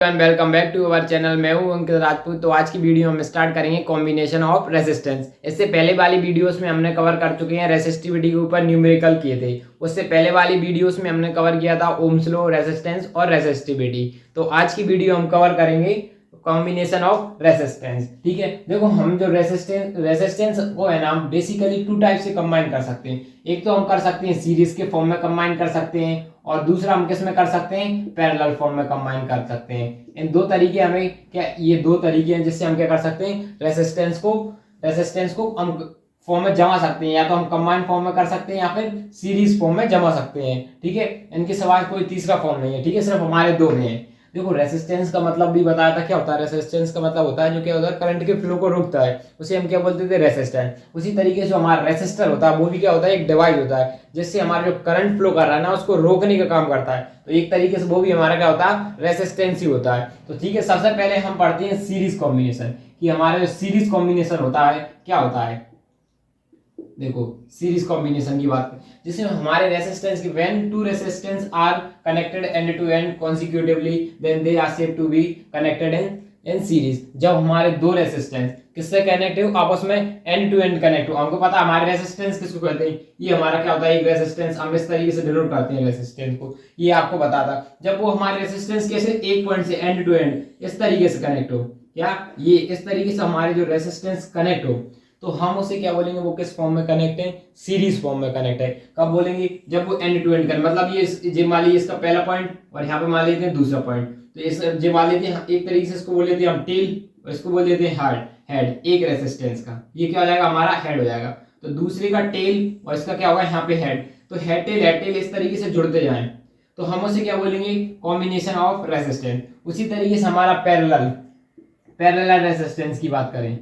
Welcome back to our channel. मैं हूं अंकित राजपूत। तो आज की वीडियो हम स्टार्ट करेंगे कॉम्बिनेशन ऑफ रेसिस्टेंस। इससे पहले वाली वीडियोस में हमने कवर कर चुके हैं रेसिस्टिविटी के ऊपर न्यूमेरिकल किए थे। उससे पहले वाली वीडियोस में हमने कवर किया था ओम्स लॉ, रेसिस्टेंस और रेसिस्टिविटी। तो आज की वीडियो हम कवर करेंगे कॉम्बिनेशन ऑफ रेसिस्टेंस। ठीक है, देखो हम जो रेसिस्टेंस को है ना हम बेसिकली टू टाइप से कंबाइन कर सकते हैं। एक तो हम कर सकते हैं सीरीज के फॉर्म में कंबाइन कर सकते हैं, और दूसरा हम किस में कर सकते हैं, पैरेलल फॉर्म में कंबाइन कर सकते हैं। इन दो तरीके हमें क्या, ये दो तरीके हैं जिससे हम क्या कर सकते हैं, रेसिस्टेंस को हम फॉर्म में जमा सकते हैं। या तो हम कंबाइन फॉर्म में कर सकते हैं या फिर सीरीज फॉर्म में जमा सकते हैं। ठीक है, इनके सिवाय कोई तीसरा फॉर्म नहीं है। ठीक है, सिर्फ हमारे दो में है। देखो रेसिस्टेंस का मतलब भी बताया था, क्या होता है रेसिस्टेंस का मतलब होता है जो क्या होता है, करंट के फ्लो को रोकता है, उसे हम क्या बोलते थे, रेसिस्टेंस। उसी तरीके से हमारा रेसिस्टर होता है, वो भी क्या होता है, एक डिवाइस होता है जिससे हमारा जो करंट फ्लो कर रहा है ना उसको रोकने का काम करता है। तो एक तरीके से वो भी हमारा क्या होता है, रेसिस्टेंस ही होता है। तो ठीक है, सबसे पहले हम पढ़ते हैं सीरीज कॉम्बिनेशन, कि हमारा जो सीरीज कॉम्बिनेशन होता है क्या होता है। देखो सीरीज कॉम्बिनेशन की बात करें जिसमें हमारे रेसिस्टेंस की when two resistance are connected end to end consecutively then they are said to be connected in series. जब हमारे दो रेसिस्टेंस किससे कनेक्ट हो, आपस में एंड टू एंड कनेक्ट हो। हमको पता है हमारे रेसिस्टेंस किसको कहते हैं, ये हमारा क्या होता है, एक रेसिस्टेंस। हम इस तरीके से डिनोट करते हैं रेसिस्टेंस को, ये आपको बता था। जब वो हमारे रेसिस्टेंस कैसे एक पॉइंट से एंड टू एंड इस तरीके से कनेक्ट हो, क्या ये इस तरीके से हमारे जो रेसिस्टेंस कनेक्ट हो, तो हम उसे क्या बोलेंगे, वो किस फॉर्म में कनेक्ट है, सीरीज फॉर्म में कनेक्ट है। कब बोलेंगे, जब वो एंड टू एंड कनेक्ट, मतलब ये मान लीजिए इसका पहला पॉइंट और यहाँ पे मान लेते हैं दूसरा पॉइंट। तो इस ये मान लेते हैं एक तरीके से इसको बोल लेते हैं हम टेल, और इसको बोल देते हैं हेड। एक रेसिस्टेंस का ये क्या हो जाएगा, हमारा हेड हो जाएगा। तो दूसरे का टेल और इसका क्या होगा, यहाँ पे हेड। तो हेड टेल इस तरीके से जुड़ते जाएं तो हम उसे क्या बोलेंगे, कॉम्बिनेशन ऑफ रेसिस्टेंस। उसी तरीके से हमारा पैरेलल रेसिस्टेंस की बात करें,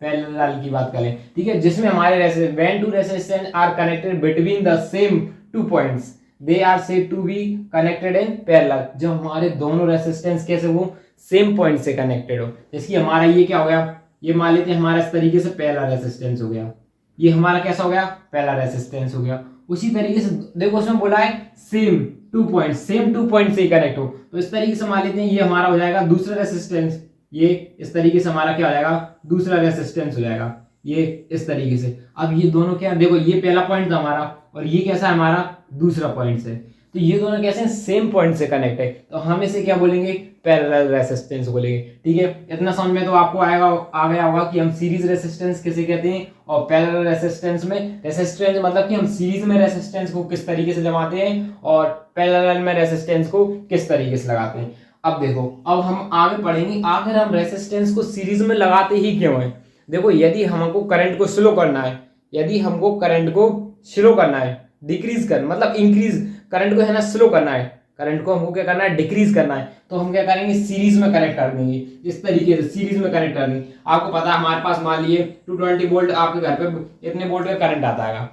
पैरेलल की बात करें, ठीक है, जिसमें हमारे when two resistance are connected between the same two points they are said to be connected in parallel. जब हमारे दोनों रेसिस्टेंस कैसे वो सेम पॉइंट से कनेक्टेड हो, जैसे हमारा ये क्या हो गया, ये मान लेते हैं हमारा इस तरीके से पहला रेसिस्टेंस हो गया, ये हमारा कैसा हो गया, पहला रेसिस्टेंस हो गया। उसी तरीके से देखो उसमें बोला है सेम टू पॉइंट से कनेक्ट हो, तो इस तरीके से मान लेते हैं ये हमारा हो जाएगा दूसरा रेसिस्टेंस। ये इस तरीके से हमारा क्या हो जाएगा, दूसरा रेसिस्टेंस हो जाएगा, ये इस तरीके से। अब ये दोनों क्या, देखो ये पहला पॉइंट था हमारा और ये कैसा है, हमारा दूसरा पॉइंट से। तो ये दोनों कैसे हैं, सेम पॉइंट से कनेक्ट है, तो हम इसे क्या बोलेंगे, पैरेलल रेसिस्टेंस बोलेंगे। ठीक है, इतना समझ में तो आपको आ गया होगा कि हम सीरीज रेसिस्टेंस किसे कहते हैं, और पैरेलल रेसिस्टेंस में रेसिस्टेंस मतलब कि हम सीरीज में रेसिस्टेंस को किस तरीके से जमाते हैं और पैरेलल में रेसिस्टेंस को किस तरीके से लगाते हैं। अब देखो, अब हम आगे पढ़ेंगे आखिर हम रेसिस्टेंस को सीरीज में लगाते ही क्यों हैं। देखो यदि हमको करंट को स्लो करना है, डिक्रीज कर मतलब इंक्रीज, करंट को है ना स्लो करना है, करंट को हमको क्या करना है, डिक्रीज करना है, तो हम क्या करेंगे, सीरीज में कनेक्ट कर देंगे। इस तरीके से सीरीज में कनेक्ट कर देंगे। आपको पता है हमारे पास मान लीजिए 220 वोल्ट आपके घर पे इतने वोल्ट का करंट आता है।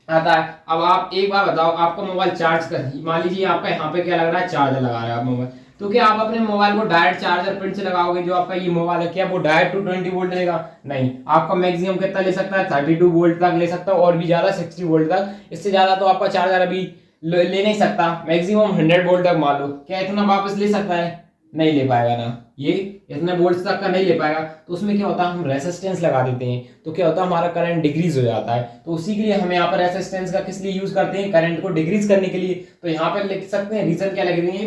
अब आप एक बार बताओ, आपका मोबाइल चार्ज कर, मान लीजिए आपका यहाँ पे क्या लग रहा है, चार्जर लगा रहे हैं आप मोबाइल, तो क्या आप अपने मोबाइल को डायरेक्ट चार्जर पिन से लगाओगे, जो आपका ये मोबाइल है, क्या वो डायरेक्ट 220 वोल्ट देगा? नहीं, आपका मैक्सिमम कितना ले सकता है, 32 वोल्ट तक ले सकता है, और भी ज्यादा 60 वोल्ट तक। इससे ज्यादा तो आपका चार्जर अभी ले नहीं सकता। मैक्सिमम 100 वोल्ट तक मान लो, क्या इतना वापस ले सकता है? नहीं ले पाएगा ना, ये इतने वोल्ट्स तक का नहीं ले पाएगा। तो उसमें क्या होता है, हम रेसिस्टेंस लगा देते हैं, तो क्या होता है, हमारा करंट डिक्रीज हो जाता है। तो उसी के लिए हम यहाँ पर रेसिस्टेंस का किस लिए यूज करते हैं, करंट को डिक्रीज करने के लिए। तो यहाँ पर लिख सकते हैं, रीजन क्या लिख देंगे,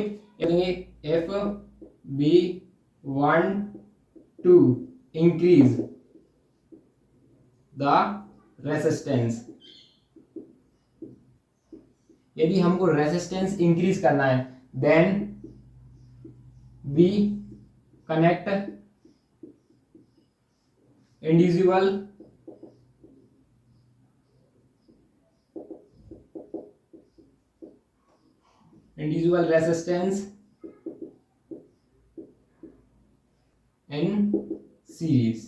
if we want to increase the resistance, यदि हमको रेसिस्टेंस इंक्रीज करना है, then we connect individual resistance in series.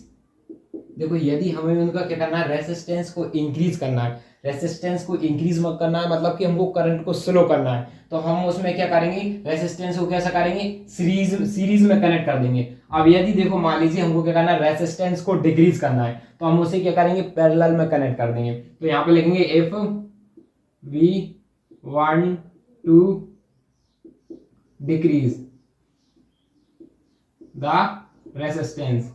देखो यदि हमें उनका क्या करना है, रेसिस्टेंस को इंक्रीज करना है, रेसिस्टेंस को इंक्रीज मत करना है मतलब कि हमको करंट को स्लो करना है, तो हम उसमें क्या करेंगे, रेसिस्टेंस को कैसा करेंगे, सीरीज में कनेक्ट कर देंगे। अब यदि देखो मान लीजिए हमको क्या करना है, रेसिस्टेंस को डिक्रीज करना है, तो हम उसे क्या करेंगे, पैरेलल में कनेक्ट कर देंगे। तो यहाँ पे लिखेंगे if we want to decrease the resistance,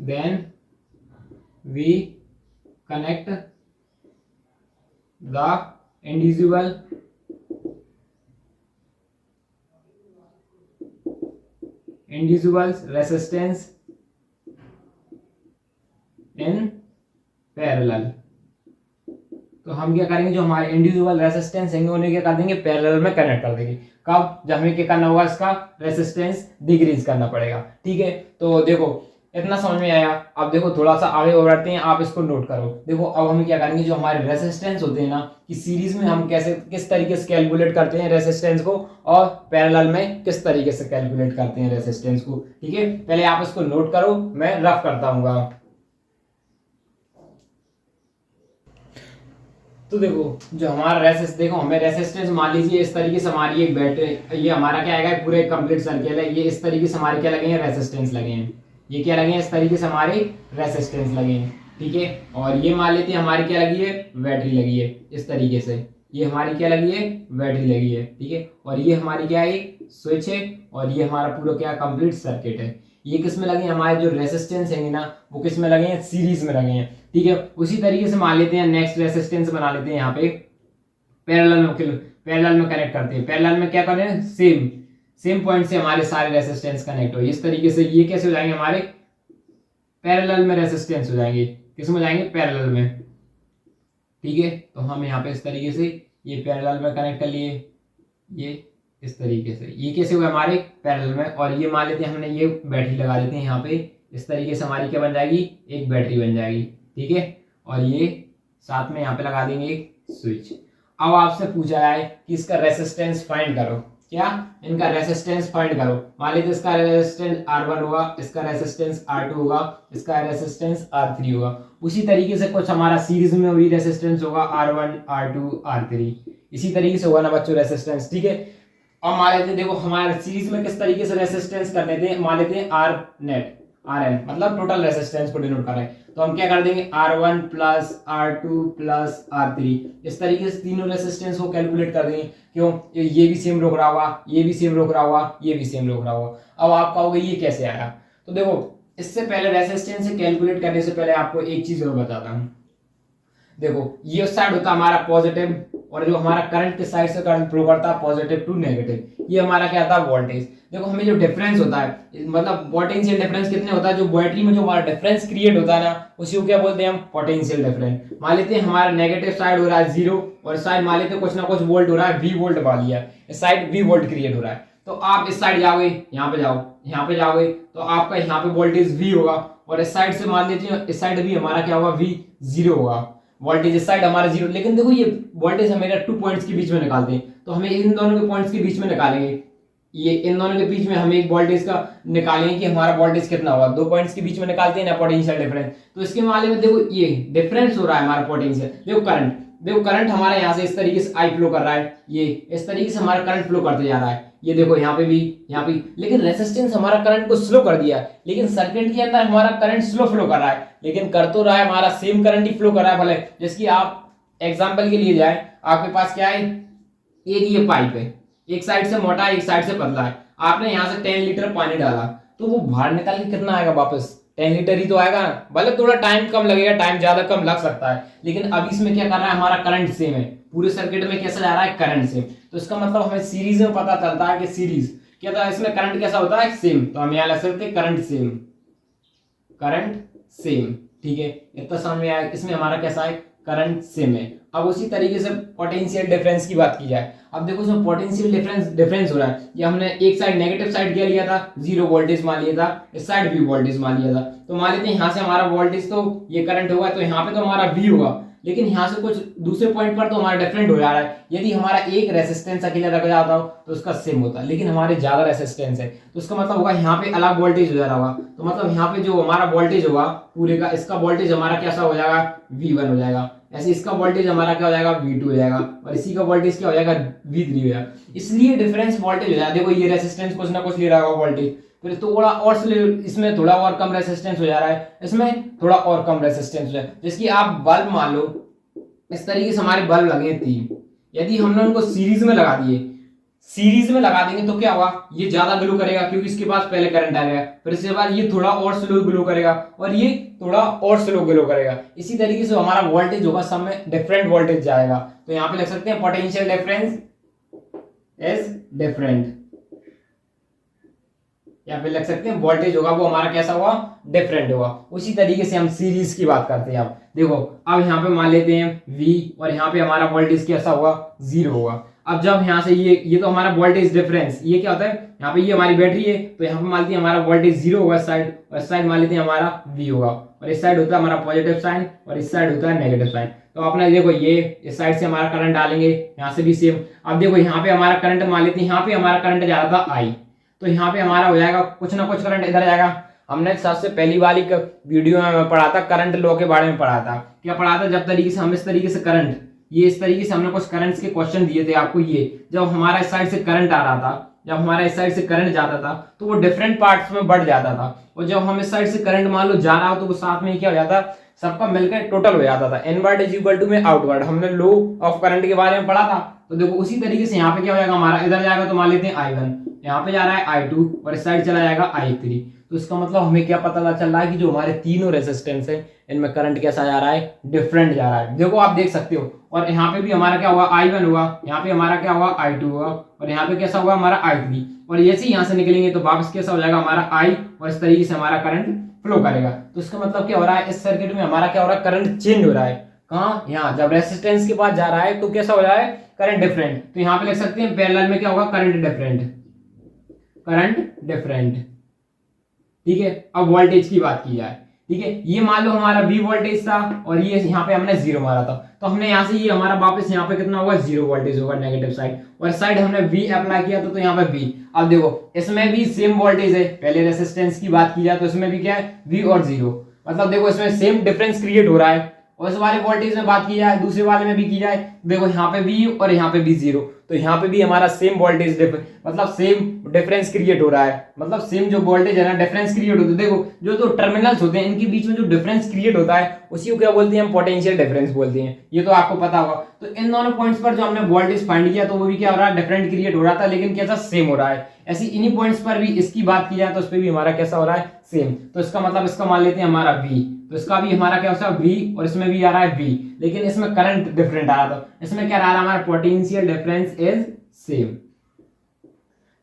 then we connect the individual resistance in parallel। तो हम क्या करेंगे, जो हमारे इंडिविजुअल रेसिस्टेंस हैं उन्हें क्या कर देंगे, पैरेलल में कनेक्ट कर देंगे। कब, जब हमें क्या करना होगा, इसका रेसिस्टेंस डिक्रीज करना पड़ेगा। ठीक है, तो देखो इतना समझ में आया। अब देखो थोड़ा सा आगे बढ़ते हैं, आप इसको नोट करो। देखो अब हम क्या करेंगे, जो हमारे रेसिस्टेंस होते हैं ना, कि सीरीज में हम कैसे किस तरीके से कैलकुलेट करते हैं रेसिस्टेंस को, और पैरेलल में किस तरीके से कैलकुलेट करते हैं रेसिस्टेंस को। ठीक है, पहले आप इसको नोट करो, मैं रफ करता हूँ। तो देखो जो हमारा देखो हमें रेसिस्टेंस मान लीजिए इस तरीके से, हमारी एक बैटरी, ये हमारा क्या आएगा, पूरे कंप्लीट सर्किल है। ये इस तरीके से हमारे क्या लगे हैं, रेसिस्टेंस लगे हैं। ये क्या लगे हैं, इस तरीके से हमारे रेसिस्टेंस लगे हैं। ठीक है, और ये मान लेते हैं हमारी क्या लगी है, बैटरी लगी है इस तरीके से। ये हमारी क्या लगी है, बैटरी लगी है। ठीक है, और ये हमारी क्या है, स्विच है, और ये हमारा पूरा क्या कंप्लीट सर्किट है। ये किस में लगे हैं, हमारे जो रेसिस्टेंस है ना, वो किस में लगे हैं, सीरीज में लगे हैं। ठीक है, उसी तरीके से मान लेते हैं नेक्स्ट रेसिस्टेंस बना लेते हैं यहाँ पे पैरेलल में कनेक्ट करते हैं। पैरेलल में क्या करें, सेम पॉइंट से हमारे सारे रेसिस्टेंस कनेक्ट हो। इस तरीके से ये कैसे हो जाएंगे, हमारे पैरेलल में रेसिस्टेंस हो जाएंगे। किस में जाएंगे, पैरेलल में। ठीक है, तो हम यहाँ पे इस तरीके से ये पैरेलल में कनेक्ट कर लिए, ये इस तरीके से, ये कैसे हुआ, हमारे पैरेलल में। और ये मान लेते हैं हमने ये बैटरी लगा देते हैं यहाँ पे, इस तरीके से हमारी क्या बन जाएगी, एक बैटरी बन जाएगी। ठीक है, और ये साथ में यहाँ पे लगा देंगे एक स्विच। अब आपसे पूछा है कि इसका रेसिस्टेंस फाइंड करो। क्या, इनका रेसिस्टेंस फाइंड करो। मान लीजिए इसका रेसिस्टेंस R1 होगा, इसका रेसिस्टेंस R2 होगा, इसका रेसिस्टेंस R3 होगा। उसी तरीके से कुछ हमारा सीरीज में भी रेसिस्टेंस होगा, R1 R2 R3। इसी तरीके से होगा ना बच्चों रेसिस्टेंस। ठीक है, और मान लेते हैं, देखो हमारे सीरीज में किस तरीके से रेसिस्टेंस कर लेते हैं, मान लेते हैं R नेट, RN मतलब टोटल रेसिस्टेंस को डिनोट कर रहे हैं। तो हम क्या कर देंगे, R1 plus R2 plus R3। इस तरीके से तीनों रेसिस्टेंस को कैलकुलेट कर देंगे। क्यों, ये भी सेम रोक रहा होगा, ये भी सेम रोक रहा होगा, ये भी सेम रोक रहा होगा। अब आप कहोगे ये कैसे आया, तो देखो इससे पहले रेसिस्टेंस से कैलकुलेट करने से पहले आपको एक चीज और बताता हूँ। देखो ये उस साइड होता है हमारा पॉजिटिव, और जो हमारा करंट किस साइड से करंट फ्लो करता है, पॉजिटिव टू नेगेटिव। ये हमारा क्या था, वोल्टेज। देखो हमें जो डिफरेंस होता है, मतलब पोटेंशियल डिफरेंस कितने होता है, जो बैटरी में जो हमारा डिफरेंस क्रिएट होता है ना, उसी को क्या बोलते हैं हम, पोटेंशियल डिफरेंस। मान लेते हैं हमारा नेगेटिव साइड हो रहा है 0, और साइड मान लेते हैं कुछ ना कुछ वोल्ट हो रहा है, V वोल्ट मान लिया, इस साइड V वोल्ट क्रिएट हो रहा है। तो आप इस साइड जाओगे, यहाँ पे जाओ, यहाँ पे जाओगे, तो आपका यहाँ पे वोल्टेज V होगा, और इस साइड से मान लेते हैं इस साइड भी हमारा क्या होगा, V 0 होगा। वोल्टेज इस साइड हमारा 0, लेकिन देखो ये वोल्टेज हमें 2 पॉइंट्स के बीच में निकालते हैं। तो हमें इन दोनों के पॉइंट्स के बीच में निकालेंगे, ये इन दोनों के बीच में हम एक वोल्टेज का निकालेंगे कि हमारा वोल्टेज कितना होगा। 2 पॉइंट्स के बीच में निकालते हैं ना पोटेंशियल डिफरेंस। तो इसके मामले में देखो ये डिफरेंस हो रहा है हमारा पोटेंशियल। देखो करंट हमारा यहाँ से इस तरीके से I फ्लो कर रहा है, ये इस तरीके से हमारा करंट फ्लो करते जा रहा है। ये देखो यहाँ पे भी, यहाँ पे, लेकिन रेसिस्टेंस हमारा करंट को स्लो कर दिया। लेकिन सर्किट के अंदर हमारा करंट स्लो फ्लो कर रहा है, लेकिन कर तो रहा है हमारा सेम करंट ही फ्लो कर रहा है। भले जैसे आप एग्जाम्पल के लिए जाए, आपके पास क्या है, एक ये पाइप है, एक साइड से मोटा है, एक साइड से पतला है। आपने यहाँ से 10 लीटर पानी डाला, तो वो बाहर निकाल के कितना आएगा, वापस 10 लीटर ही तो आएगा ना। भले थोड़ा टाइम कम लगेगा, टाइम ज्यादा कम लग सकता है, लेकिन अब इसमें क्या कर रहा है, हमारा करंट सेम है। पूरे सर्किट में कैसा जा रहा है, करंट सेम। तो इसका मतलब हमें सीरीज में पता चलता है कि सीरीज क्या था, इसमें करंट कैसा होता है, सेम। तो हम यहाँ लिख सकते हैं करंट सेम। ठीक है, इतना समझ में आया। इसमें हमारा कैसा है, करंट सेम है। अब उसी तरीके से पोटेंशियल डिफरेंस की बात की जाए। अब देखो इसमें पोटेंशियल डिफरेंस हो रहा है। ये हमने एक साइड नेगेटिव साइड क्या लिया था, 0 वोल्टेज मान लिया था, इस साइड भी वोल्टेज मान लिया था। तो मान लेते हैं यहाँ से हमारा वोल्टेज, तो ये करंट होगा, तो यहाँ पे तो हमारा V होगा, लेकिन यहाँ से कुछ दूसरे पॉइंट पर तो हमारा डिफरेंट हो जा रहा है। यदि हमारा एक रेसिस्टेंस अकेला रख जाता हो तो उसका सेम होता, लेकिन हमारे ज्यादा रेसिस्टेंस है, तो उसका मतलब होगा यहाँ पे अलग वोल्टेज हो जा रहा होगा। तो मतलब यहाँ पे जो हमारा वोल्टेज होगा पूरे का, इसका वोल्टेज हमारा कैसा हो जाएगा, V1 हो जाएगा। ऐसे इसका वोल्टेज हमारा क्या हो जाएगा, V2 हो जाएगा, और इसी का वोल्टेज क्या हो जाएगा, V3 हो जाएगा। इसलिए डिफरेंस वोल्टेज हो जाएगा। देखो ये रेसिस्टेंस कुछ ना कुछ ले रहा होगा वोल्टेज, फिर थोड़ा और इसमें थोड़ा और कम रेसिस्टेंस हो जा रहा है, इसमें थोड़ा और कम रेसिस्टेंस हो जाए। जैसे कि आप बल्ब मान लो, इस तरीके से हमारे बल्ब लगे 3, यदि हमने उनको सीरीज में लगा दिए, सीरीज में लगा देंगे तो क्या होगा, ये ज्यादा ग्लो करेगा क्योंकि इसके पास पहले करंट आ गया, फिर इसके बाद ये थोड़ा और स्लो ग्लो करेगा और ये थोड़ा और स्लो ग्लो करेगा। इसी तरीके से हमारा वोल्टेज होगा, सब में डिफरेंट वोल्टेज जाएगा। तो यहाँ पे लिख सकते हैं पोटेंशियल डिफरेंस इज डिफरेंट, या फिर लिख सकते हैं वोल्टेज होगा वो हमारा कैसा होगा, डिफरेंट होगा। उसी तरीके से हम सीरीज की बात करते हैं। अब देखो, अब यहाँ पे मान लेते हैं V और यहाँ पे हमारा वोल्टेज कैसा होगा, 0 होगा। अब जब यहाँ से ये तो हमारा वोल्टेज डिफरेंस, ये क्या होता है, यहाँ पे ये हमारी बैटरी है तो यहाँ पे मान लेते हैं हमारा वोल्टेज 0 होगा इस साइड, और इस साइड मान लेते हैं हमारा V होगा, और इस साइड होता है हमारा पॉजिटिव साइन और इस साइड होता है नेगेटिव साइन। तो अपना देखो, ये इस साइड से हमारा करंट डालेंगे, यहाँ से भी सेम। अब देखो यहाँ पे हमारा करंट मान लेते हैं, यहाँ पे हमारा करंट जा रहा था I, तो यहाँ पे हमारा हो जाएगा कुछ ना कुछ करंट इधर जाएगा। हमने सबसे पहली वाली वीडियो में पढ़ा था, करंट लॉ के बारे में पढ़ा था। क्या पढ़ा था, जब तरीके से हम इस तरीके से करंट, ये इस तरीके से हमने कुछ करंट्स के क्वेश्चन दिए थे आपको। ये जब हमारा इस साइड से करंट आ रहा था, जब हमारा इस साइड से करंट जाता था तो वो डिफरेंट पार्ट्स में बढ़ जाता था, और जब हम इस साइड से करंट मान लो जा रहा हो तो वो साथ में क्या हो जाता, सबका मिलकर टोटल हो जाता था। इनवर्ड इज इक्वल टू में आउटवर्ड, हमने लॉ ऑफ करंट के बारे में पढ़ा था। तो देखो उसी तरीके से यहाँ पे क्या हो जाएगा, हमारा इधर जाएगा तो मान लेते हैं I1, यहाँ पे जा रहा है I2 और इस साइड चला जाएगा I3। तो इसका मतलब हमें क्या पता चल रहा है कि जो हमारे तीनों रेजिस्टेंस है इनमें करंट कैसा जा रहा है, डिफरेंट जा रहा है। देखो आप देख सकते हो, और यहाँ पे भी हमारा क्या होगा, I1 होगा, यहाँ पे हमारा क्या होगा, I2 होगा, और यहाँ पे कैसा होगा हमारा I3। और जैसे यहाँ से निकलेंगे तो वापस कैसा हो जाएगा हमारा I, और इस तरीके से हमारा करंट फ्लो करेगा। तो इसका मतलब क्या हो रहा है, इस सर्किट में हमारा क्या हो रहा है, करंट चेंज हो रहा है। कहाँ, यहाँ जब रेजिस्टेंस के पास जा रहा है तो कैसा हो रहा है, करंट डिफरेंट। तो यहाँ पे लिख सकते हैं पैरेलल में क्या होगा, करंट डिफरेंट, करंट डिफरेंट। ठीक है, अब वोल्टेज की बात की जाए। ठीक है, ये मान लो हमारा V वोल्टेज था और ये यहाँ पे हमने 0 मारा था, तो हमने यहाँ से ये हमारा वापस यहाँ पे कितना होगा, 0 वोल्टेज होगा नेगेटिव साइड, और साइड हमने V अप्लाई किया तो यहाँ पे V। अब देखो इसमें भी सेम वोल्टेज है, पहले रेजिस्टेंस की बात की जाए तो इसमें भी क्या है, V और 0, मतलब देखो इसमें सेम डिफरेंस क्रिएट हो रहा है। और इस वाले वोल्टेज में बात की जाए, दूसरे वाले में भी की जाए, देखो यहाँ पे V और यहाँ पे भी 0, तो यहाँ पे भी हमारा सेम वोल्टेज मतलब सेम डिफरेंस क्रिएट हो रहा है, मतलब सेम जो वोल्टेज है ना, डिफरेंस क्रिएट होता है। देखो जो तो टर्मिनल्स होते हैं इनके बीच में जो डिफरेंस क्रिएट होता है उसी को क्या बोलते हैं, हम पोटेंशियल डिफरेंस बोलते हैं। ये तो आपको पता होगा। तो इन दोनों पॉइंट्स पर जो हमने वोल्टेज फाइंड किया तो वो भी क्या हो रहा है, डिफरेंट क्रिएट हो रहा था, लेकिन कैसा, सेम हो रहा है। ऐसी इन्हीं पॉइंट्स पर भी इसकी बात की जाए तो उस पर भी हमारा कैसा हो रहा है, सेम। तो इसका मतलब इसका मान लेते हैं हमारा V, तो इसका भी हमारा क्या होता है V, और इसमें भी आ रहा है V, लेकिन इसमें करंट डिफरेंट आ रहा था। इसमें क्या रहा हमारा पोटेंशियल डिफरेंस इज सेम,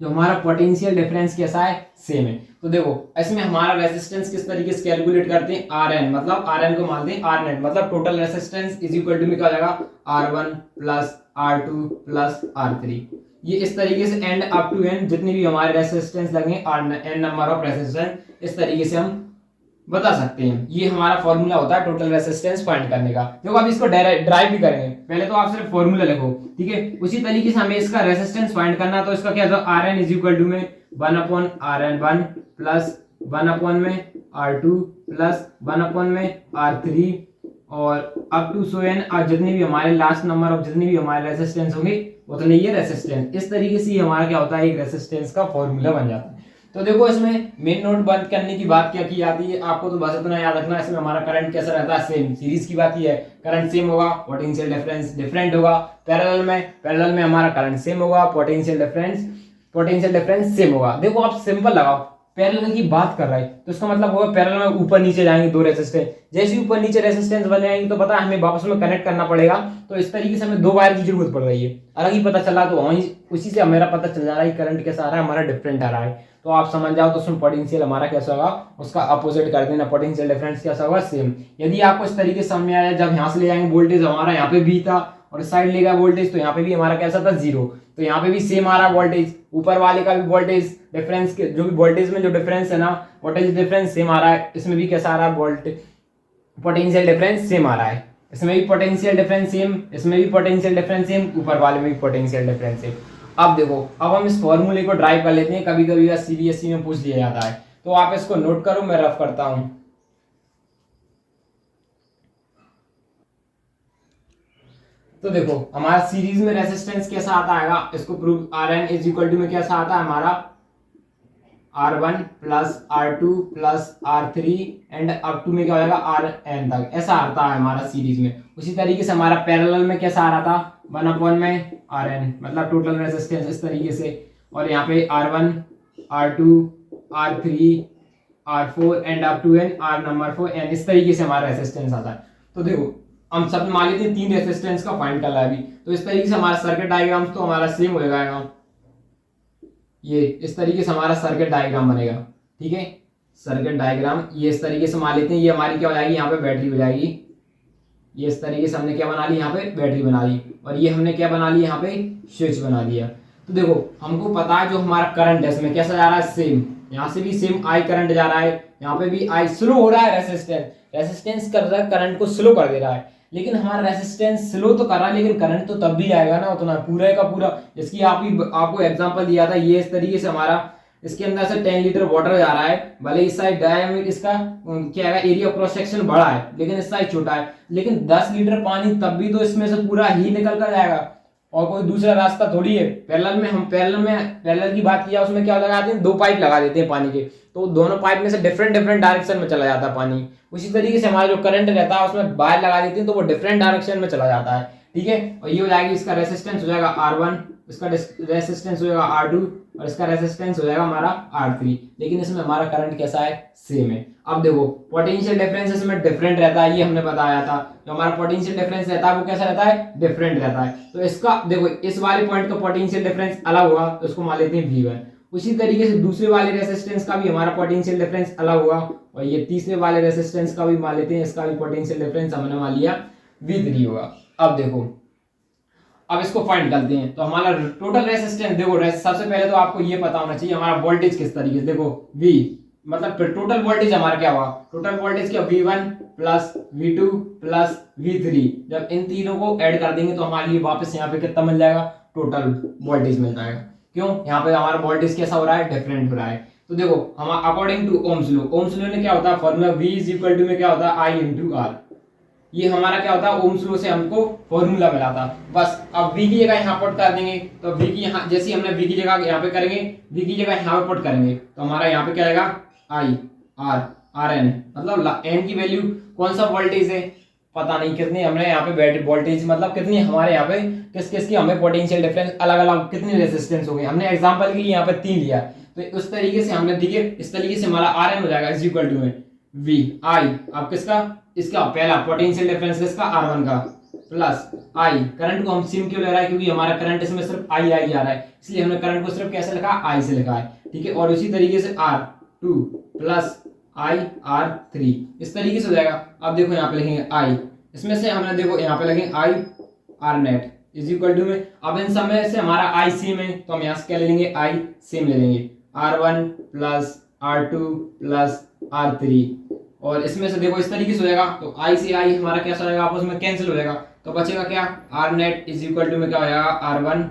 जो हमारा पोटेंशियल डिफरेंस कैसा है, सेम है। तो देखो इसमें हमारा रेजिस्टेंस किस तरीके से कैलकुलेट करते हैं, Rn, मतलब Rn को मानते हैं R नेट, मतलब total resistance is equal to में क्या हो जाएगा, R1 plus R2 plus R3। ये इस तरीके से एंड अप टू एन जितनी भी हमारे रेजिस्टेंस लगेंगे, n नंबर ऑफ रेजिस्टेंस, इस तरीके से हम बता सकते हैं। ये हमारा फॉर्मूला होता है टोटल रेजिस्टेंस फाइंड करने का। देखो अब इसको ड्राइव भी करेंगे, पहले तो आप सिर्फ फॉर्मूला लिखो। ठीक है, उसी तरीके से हमें इसका रेजिस्टेंस फाइंड करना, तो इसका क्या होगा, Rn इज इक्वल टू में 1/Rn1 प्लस 1 में R2 प्लस 1 में R3 और अप टू सो एन, और जितने भी हमारे लास्ट नंबर ऑफ जितने भी हमारे रेजिस्टेंस होंगे उतने ये रेजिस्टेंस। इस तरीके से हमारा क्या होता है, एक रेजिस्टेंस का फॉर्मूला बन जाता है। तो देखो इसमें मेन नोट बंद करने की बात क्या की जाती है, आपको तो बस इतना याद रखना है, इसमें हमारा करंट कैसा रहता है, सेम। सीरीज की बात की है, करंट सेम होगा, पोटेंशियल डिफरेंस डिफरेंट होगा। पैरेलल में हमारा करंट सेम होगा, पोटेंशियल डिफरेंस सेम होगा। देखो आप सिंपल लगाओ, पैरेलल की बात कर रहा है तो इसका मतलब होगा पैरेलल में ऊपर नीचे जाएंगे दो रेजिस्टेंस, जैसे ऊपर नीचे रेजिस्टेंस बन जाएंगे तो पता है हमें वापस में कनेक्ट करना पड़ेगा। तो इस तरीके से हमें 2 वायर की जरूरत पड़ रही है, अलग ही पता चला तो वहीं उसी से हमारा पता चल जा रहा है करंट कैसा आ रहा है, हमारा डिफरेंट आ रहा है। तो आप समझ जाओ तो उसमें पोटेंशियल हमारा कैसा होगा, उसका अपोजिट कर देना, पोटेंशियल डिफरेंस कैसा होगा, सेम। यदि आपको इस तरीके से समझ में आया, जब यहाँ से ले जाएंगे वोल्टेज हमारा यहाँ पे भी था और साइड लेगा वोल्टेज तो यहाँ पे भी हमारा कैसा था, 0, तो यहाँ पे भी सेम आ रहा वोल्टेज, ऊपर वाले का भी वोल्टेज डिफरेंस जो भी वोल्टेज में जो डिफरेंस है ना, वोल्टेज डिफरेंस सेम आ रहा है, इसमें भी कैसा आ रहा है, वोल्टेज पोटेंशियल डिफरेंस सेम आ रहा है, इसमें भी पोटेंशियल डिफरेंस सेम, इसमें भी पोटेंशियल डिफरेंस सेम, ऊपर वाले में भी पोटेंशियल डिफरेंस सेम। अब देखो, अब हम इस फॉर्मूले को ड्राइव कर लेते हैं, कभी कभी CBSE में पूछ लिया जाता है, तो आप इसको नोट करो, मैं रफ करता हूं। तो देखो हमारा सीरीज में रेजिस्टेंस कैसा आता है, इसको prove, Rn is equal to में कैसा आता है हमारा, R1 plus R2 plus R3 and up to में क्या हो जाएगा, Rn तक, ऐसा आता है हमारा सीरीज में। उसी तरीके से हमारा पैरेलल में कैसा आ रहा था, 1 में Rn, मतलब टोटल रेजिस्टेंस इस तरीके से। और यहाँ पे R1, R2, R3, R4 and up to n R number 4 n, इस तरीके से हमारा रेजिस्टेंस आता है। तो देखो हम सब मान लेते हैं 3 रेजिस्टेंस का फाइंड करना है अभी, तो इस तरीके से हमारा सर्किट डायग्राम तो हमारा सेम हो जाएगा। ये इस तरीके से हमारा सर्किट डायग्राम बनेगा, ठीक है। सर्किट डायग्राम ये इस तरीके से मान लेते हैं, ये हमारी क्या हो जाएगी, यहाँ पे बैटरी हो जाएगी। ये इस तरीके से हमने क्या बना ली, यहाँ पे बैटरी बना ली, और ये हमने क्या बना ली, यहाँ पे स्विच बना दिया। तो देखो हमको पता है जो हमारा करंट है इसमें कैसा जा रहा है, सेम, यहाँ से भी सेम आई करंट जा रहा है, यहाँ पे भी आई। स्लो हो रहा है रेसिस्टेंस कर रहा है, करंट को स्लो कर दे रहा है, लेकिन हमारा रेसिस्टेंस स्लो तो कर रहा है लेकिन करंट तो तब भी आएगा ना उतना, पूरा का पूरा। जिसकी आपको एग्जांपल दिया था, ये इस तरीके से हमारा इसके अंदर से 10 लीटर वाटर जा रहा है, भले इस साइड डायमीटर इसका क्या है, एरिया क्रॉस सेक्शन बड़ा है लेकिन इस साइड छोटा है, लेकिन 10 लीटर पानी तब भी तो इसमें से पूरा ही निकल कर जाएगा, और कोई दूसरा रास्ता थोड़ी है। पैरेलल की बात किया, उसमें क्या लगाते हैं, 2 पाइप लगा देते हैं पानी के, तो दोनों पाइप में से डिफरेंट डायरेक्शन में चला जाता है पानी। उसी तरीके से हमारा जो करंट रहता है उसमें वायर लगा देते हैं तो वो डिफरेंट डायरेक्शन में चला जाता है, ठीक है। और ये हो जाएगी, इसका रेसिस्टेंस हो जाएगा R1, इसका रेसिस्टेंस हो जाएगा R2, और इसका रेसिस्टेंस हो जाएगा हमारा R3, लेकिन इसमें हमारा करंट कैसा है, सेम है। अब देखो पोटेंशियल डिफरेंस इसमें डिफरेंट रहता है, ये हमने बताया था, जो हमारा पोटेंशियल डिफरेंस रहता है वो कैसा रहता है, डिफरेंट रहता है। तो इसका देखो इस वाले पॉइंट का पोटेंशियल डिफरेंस अलग होगा, तो उसको मान लेते हैं V1। उसी तरीके से दूसरे वाले रेसिस्टेंस का भी हमारा पोटेंशियल डिफरेंस अलग होगा, और ये तीसरे वाले रेसिस्टेंस का भी मान लेते हैं, इसका भी पोटेंशियल डिफरेंस हमने मान लिया V3 होगा। अब देखो अब इसको फाइंड करते हैं, तो हमारा टोटल रेसिस्टेंस देखो, सबसे पहले तो आपको ये पता होना चाहिए हमारा वोल्टेज किस तरीके से, देखो V मतलब टोटल वोल्टेज हमारा क्या हुआ, टोटल वोल्टेज क्या, V1 plus V2 plus V3। जब इन तीनों को ऐड कर देंगे तो हमारे लिए वापस यहाँ पे कितना मिल जाएगा, टोटल वोल्टेज मिल जाएगा। क्यों, यहाँ पे हमारा वोल्टेज कैसा हो रहा है, डिफरेंट हो रहा है। तो देखो हम अकॉर्डिंग टू ओम्स लॉ ने क्या होता है, formula V is equal to में क्या होता है, I इंटू R। ये हमारा क्या होता है, ओम्स लॉ से हमको फॉर्मूला मिला था। बस अब V की जगह यहाँ पुट कर देंगे, तो V की यहाँ जैसे हमने V की जगह यहाँ पे करेंगे, V की जगह यहाँ पे पुट करेंगे, तो हमारा यहाँ पे क्या आएगा, I R RN, मतलब N की वैल्यू कौन सा वोल्टेज है पता नहीं, कितनी हमने यहाँ पे बैटरी वोल्टेज मतलब कितनी हमारे यहाँ पे किस किस की हमें पोटेंशियल डिफरेंस अलग अलग कितनी रेजिस्टेंस हो गई, हमने एग्जांपल के लिए यहाँ पे 3 लिया, तो उस तरीके से हमने देखिए इस तरीके से हमारा RN हो जाएगा इज इक्वल टू में V I, अब किसका, इसका पहला पोटेंशियल डिफरेंस किसका, R1 का, प्लस I, करंट को हम सिम क्यों ले रहा है, क्योंकि हमारा करंट इसमें सिर्फ I जा रहा है, इसलिए हमने करंट को सिर्फ कैसे लिखा, I से लिखा है, ठीक है। और इसी तरीके से R2 प्लस I R3 इस तरीके से हो जाएगा। अब देखो यहाँ पे लिखेंगे I, इसमें से हमने देखो यहाँ पे लगेंगे I R net is equal to में, अब इन सब में से हमारा I सेम है तो हम यहाँ से क्या ले लेंगे, I सेम ले लेंगे, R1 plus R2 plus R3, और इसमें से देखो इस तरीके से हो जाएगा, तो I से I हमारा कैसा हो जाएगा, आपस में कैंसिल हो जाएगा, तो बचेगा क्या, R net is equal to में क्या हो जाएगा, R1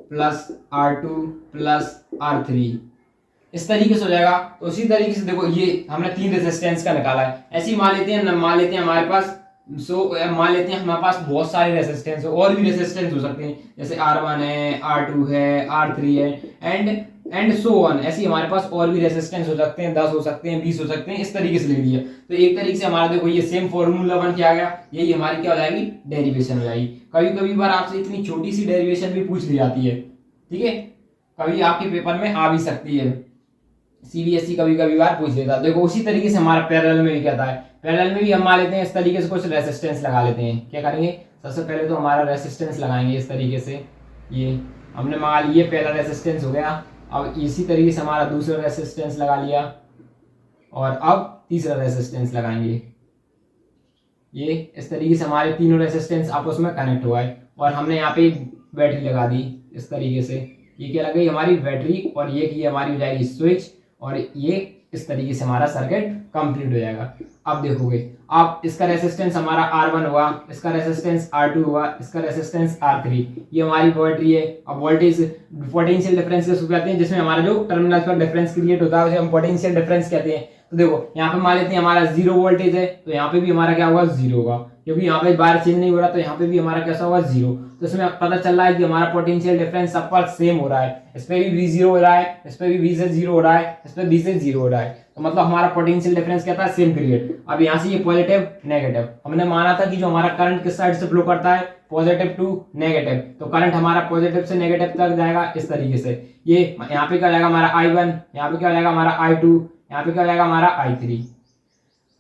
plus R2 plus R3 इस तरीके से हो जाएगा। तो उसी तरीके से देखो ये हमने 3 रेजिस्टेंस का निकाला है, ऐसे ही मान लेते हैं हमारे पास मान लेते हैं हमारे पास बहुत सारे रेजिस्टेंस और भी रेजिस्टेंस हो सकते हैं, जैसे R1 है, R2 है, R3 है एंड सो ऑन, ऐसे हमारे पास और भी रेजिस्टेंस हो सकते हैं, 10 हो सकते हैं, 20 हो सकते हैं, इस तरीके से लिख दिया। तो एक तरीके से हमारा देखो ये सेम फॉर्मूला बन के आ गया, यही हमारी क्या हो जाएगी, डेरिवेशन हो जाएगी। कभी कभी बार आपसे इतनी छोटी सी डेरिवेशन भी पूछ ली जाती है, ठीक है, कभी आपके पेपर में आ भी सकती है, CBSE कभी कभी बार पूछ लेता है। देखो उसी तरीके से हमारा पैरेलल में भी कहता है, पैरेलल में भी हम मान लेते हैं इस तरीके से कुछ रेजिस्टेंस लगा लेते हैं। क्या करेंगे, सबसे पहले तो हमारा रेजिस्टेंस लगाएंगे इस तरीके से, ये हमने मान लिया पहला रेजिस्टेंस हो गया, अब इसी तरीके से हमारा दूसरा रेजिस्टेंस लगा लिया, और अब तीसरा रेजिस्टेंस लगाएंगे, ये इस तरीके से हमारे तीनों रेजिस्टेंस आपस में कनेक्ट हुआ है, और हमने यहाँ पे बैटरी लगा दी इस तरीके से, ये क्या लग गई हमारी बैटरी, और ये की हमारी हो जाएगी स्विच, और ये इस तरीके से हमारा सर्किट कंप्लीट हो जाएगा। अब देखोगे आप इसका रेजिस्टेंस हमारा R1 हुआ, इसका रेजिस्टेंस R2 हुआ, इसका रेजिस्टेंस R3, ये हमारी बैटरी है। अब वोल्टेज पोटेंशियल डिफरेंस किसको कहते हैं, जिसमें हमारा जो टर्मिनल पर डिफरेंस क्रिएट होता है उसे हम पोटेंशियल डिफरेंस कहते हैं। तो देखो यहाँ पे मान लेते हैं हमारा 0 वोल्टेज है, तो यहाँ पे भी हमारा क्या होगा, 0 होगा, क्योंकि यहाँ पे बार चेंज नहीं हो रहा, तो यहाँ पे भी हमारा कैसा होगा, 0। तो इसमें पता चल रहा है कि हमारा पोटेंशियल डिफरेंस सब पर सेम हो रहा है, इस पे भी V0 हो रहा है, इस पे भी V से 0 हो रहा है, इस पे V से 0 हो रहा है। तो मतलब हमारा पोटेंशियल डिफरेंस क्या था, सेम क्रिएट। अब यहाँ से ये पॉजिटिव नेगेटिव, हमने माना था कि जो हमारा करंट किस साइड से फ्लो करता है, पॉजिटिव टू नेगेटिव, तो करंट हमारा पॉजिटिव से नेगेटिव तक जाएगा इस तरीके से। ये यहाँ पे क्या हो जाएगा हमारा I1, यहाँ पे क्या हो जाएगा हमारा I2, यहाँ पे क्या हो जाएगा हमारा I3,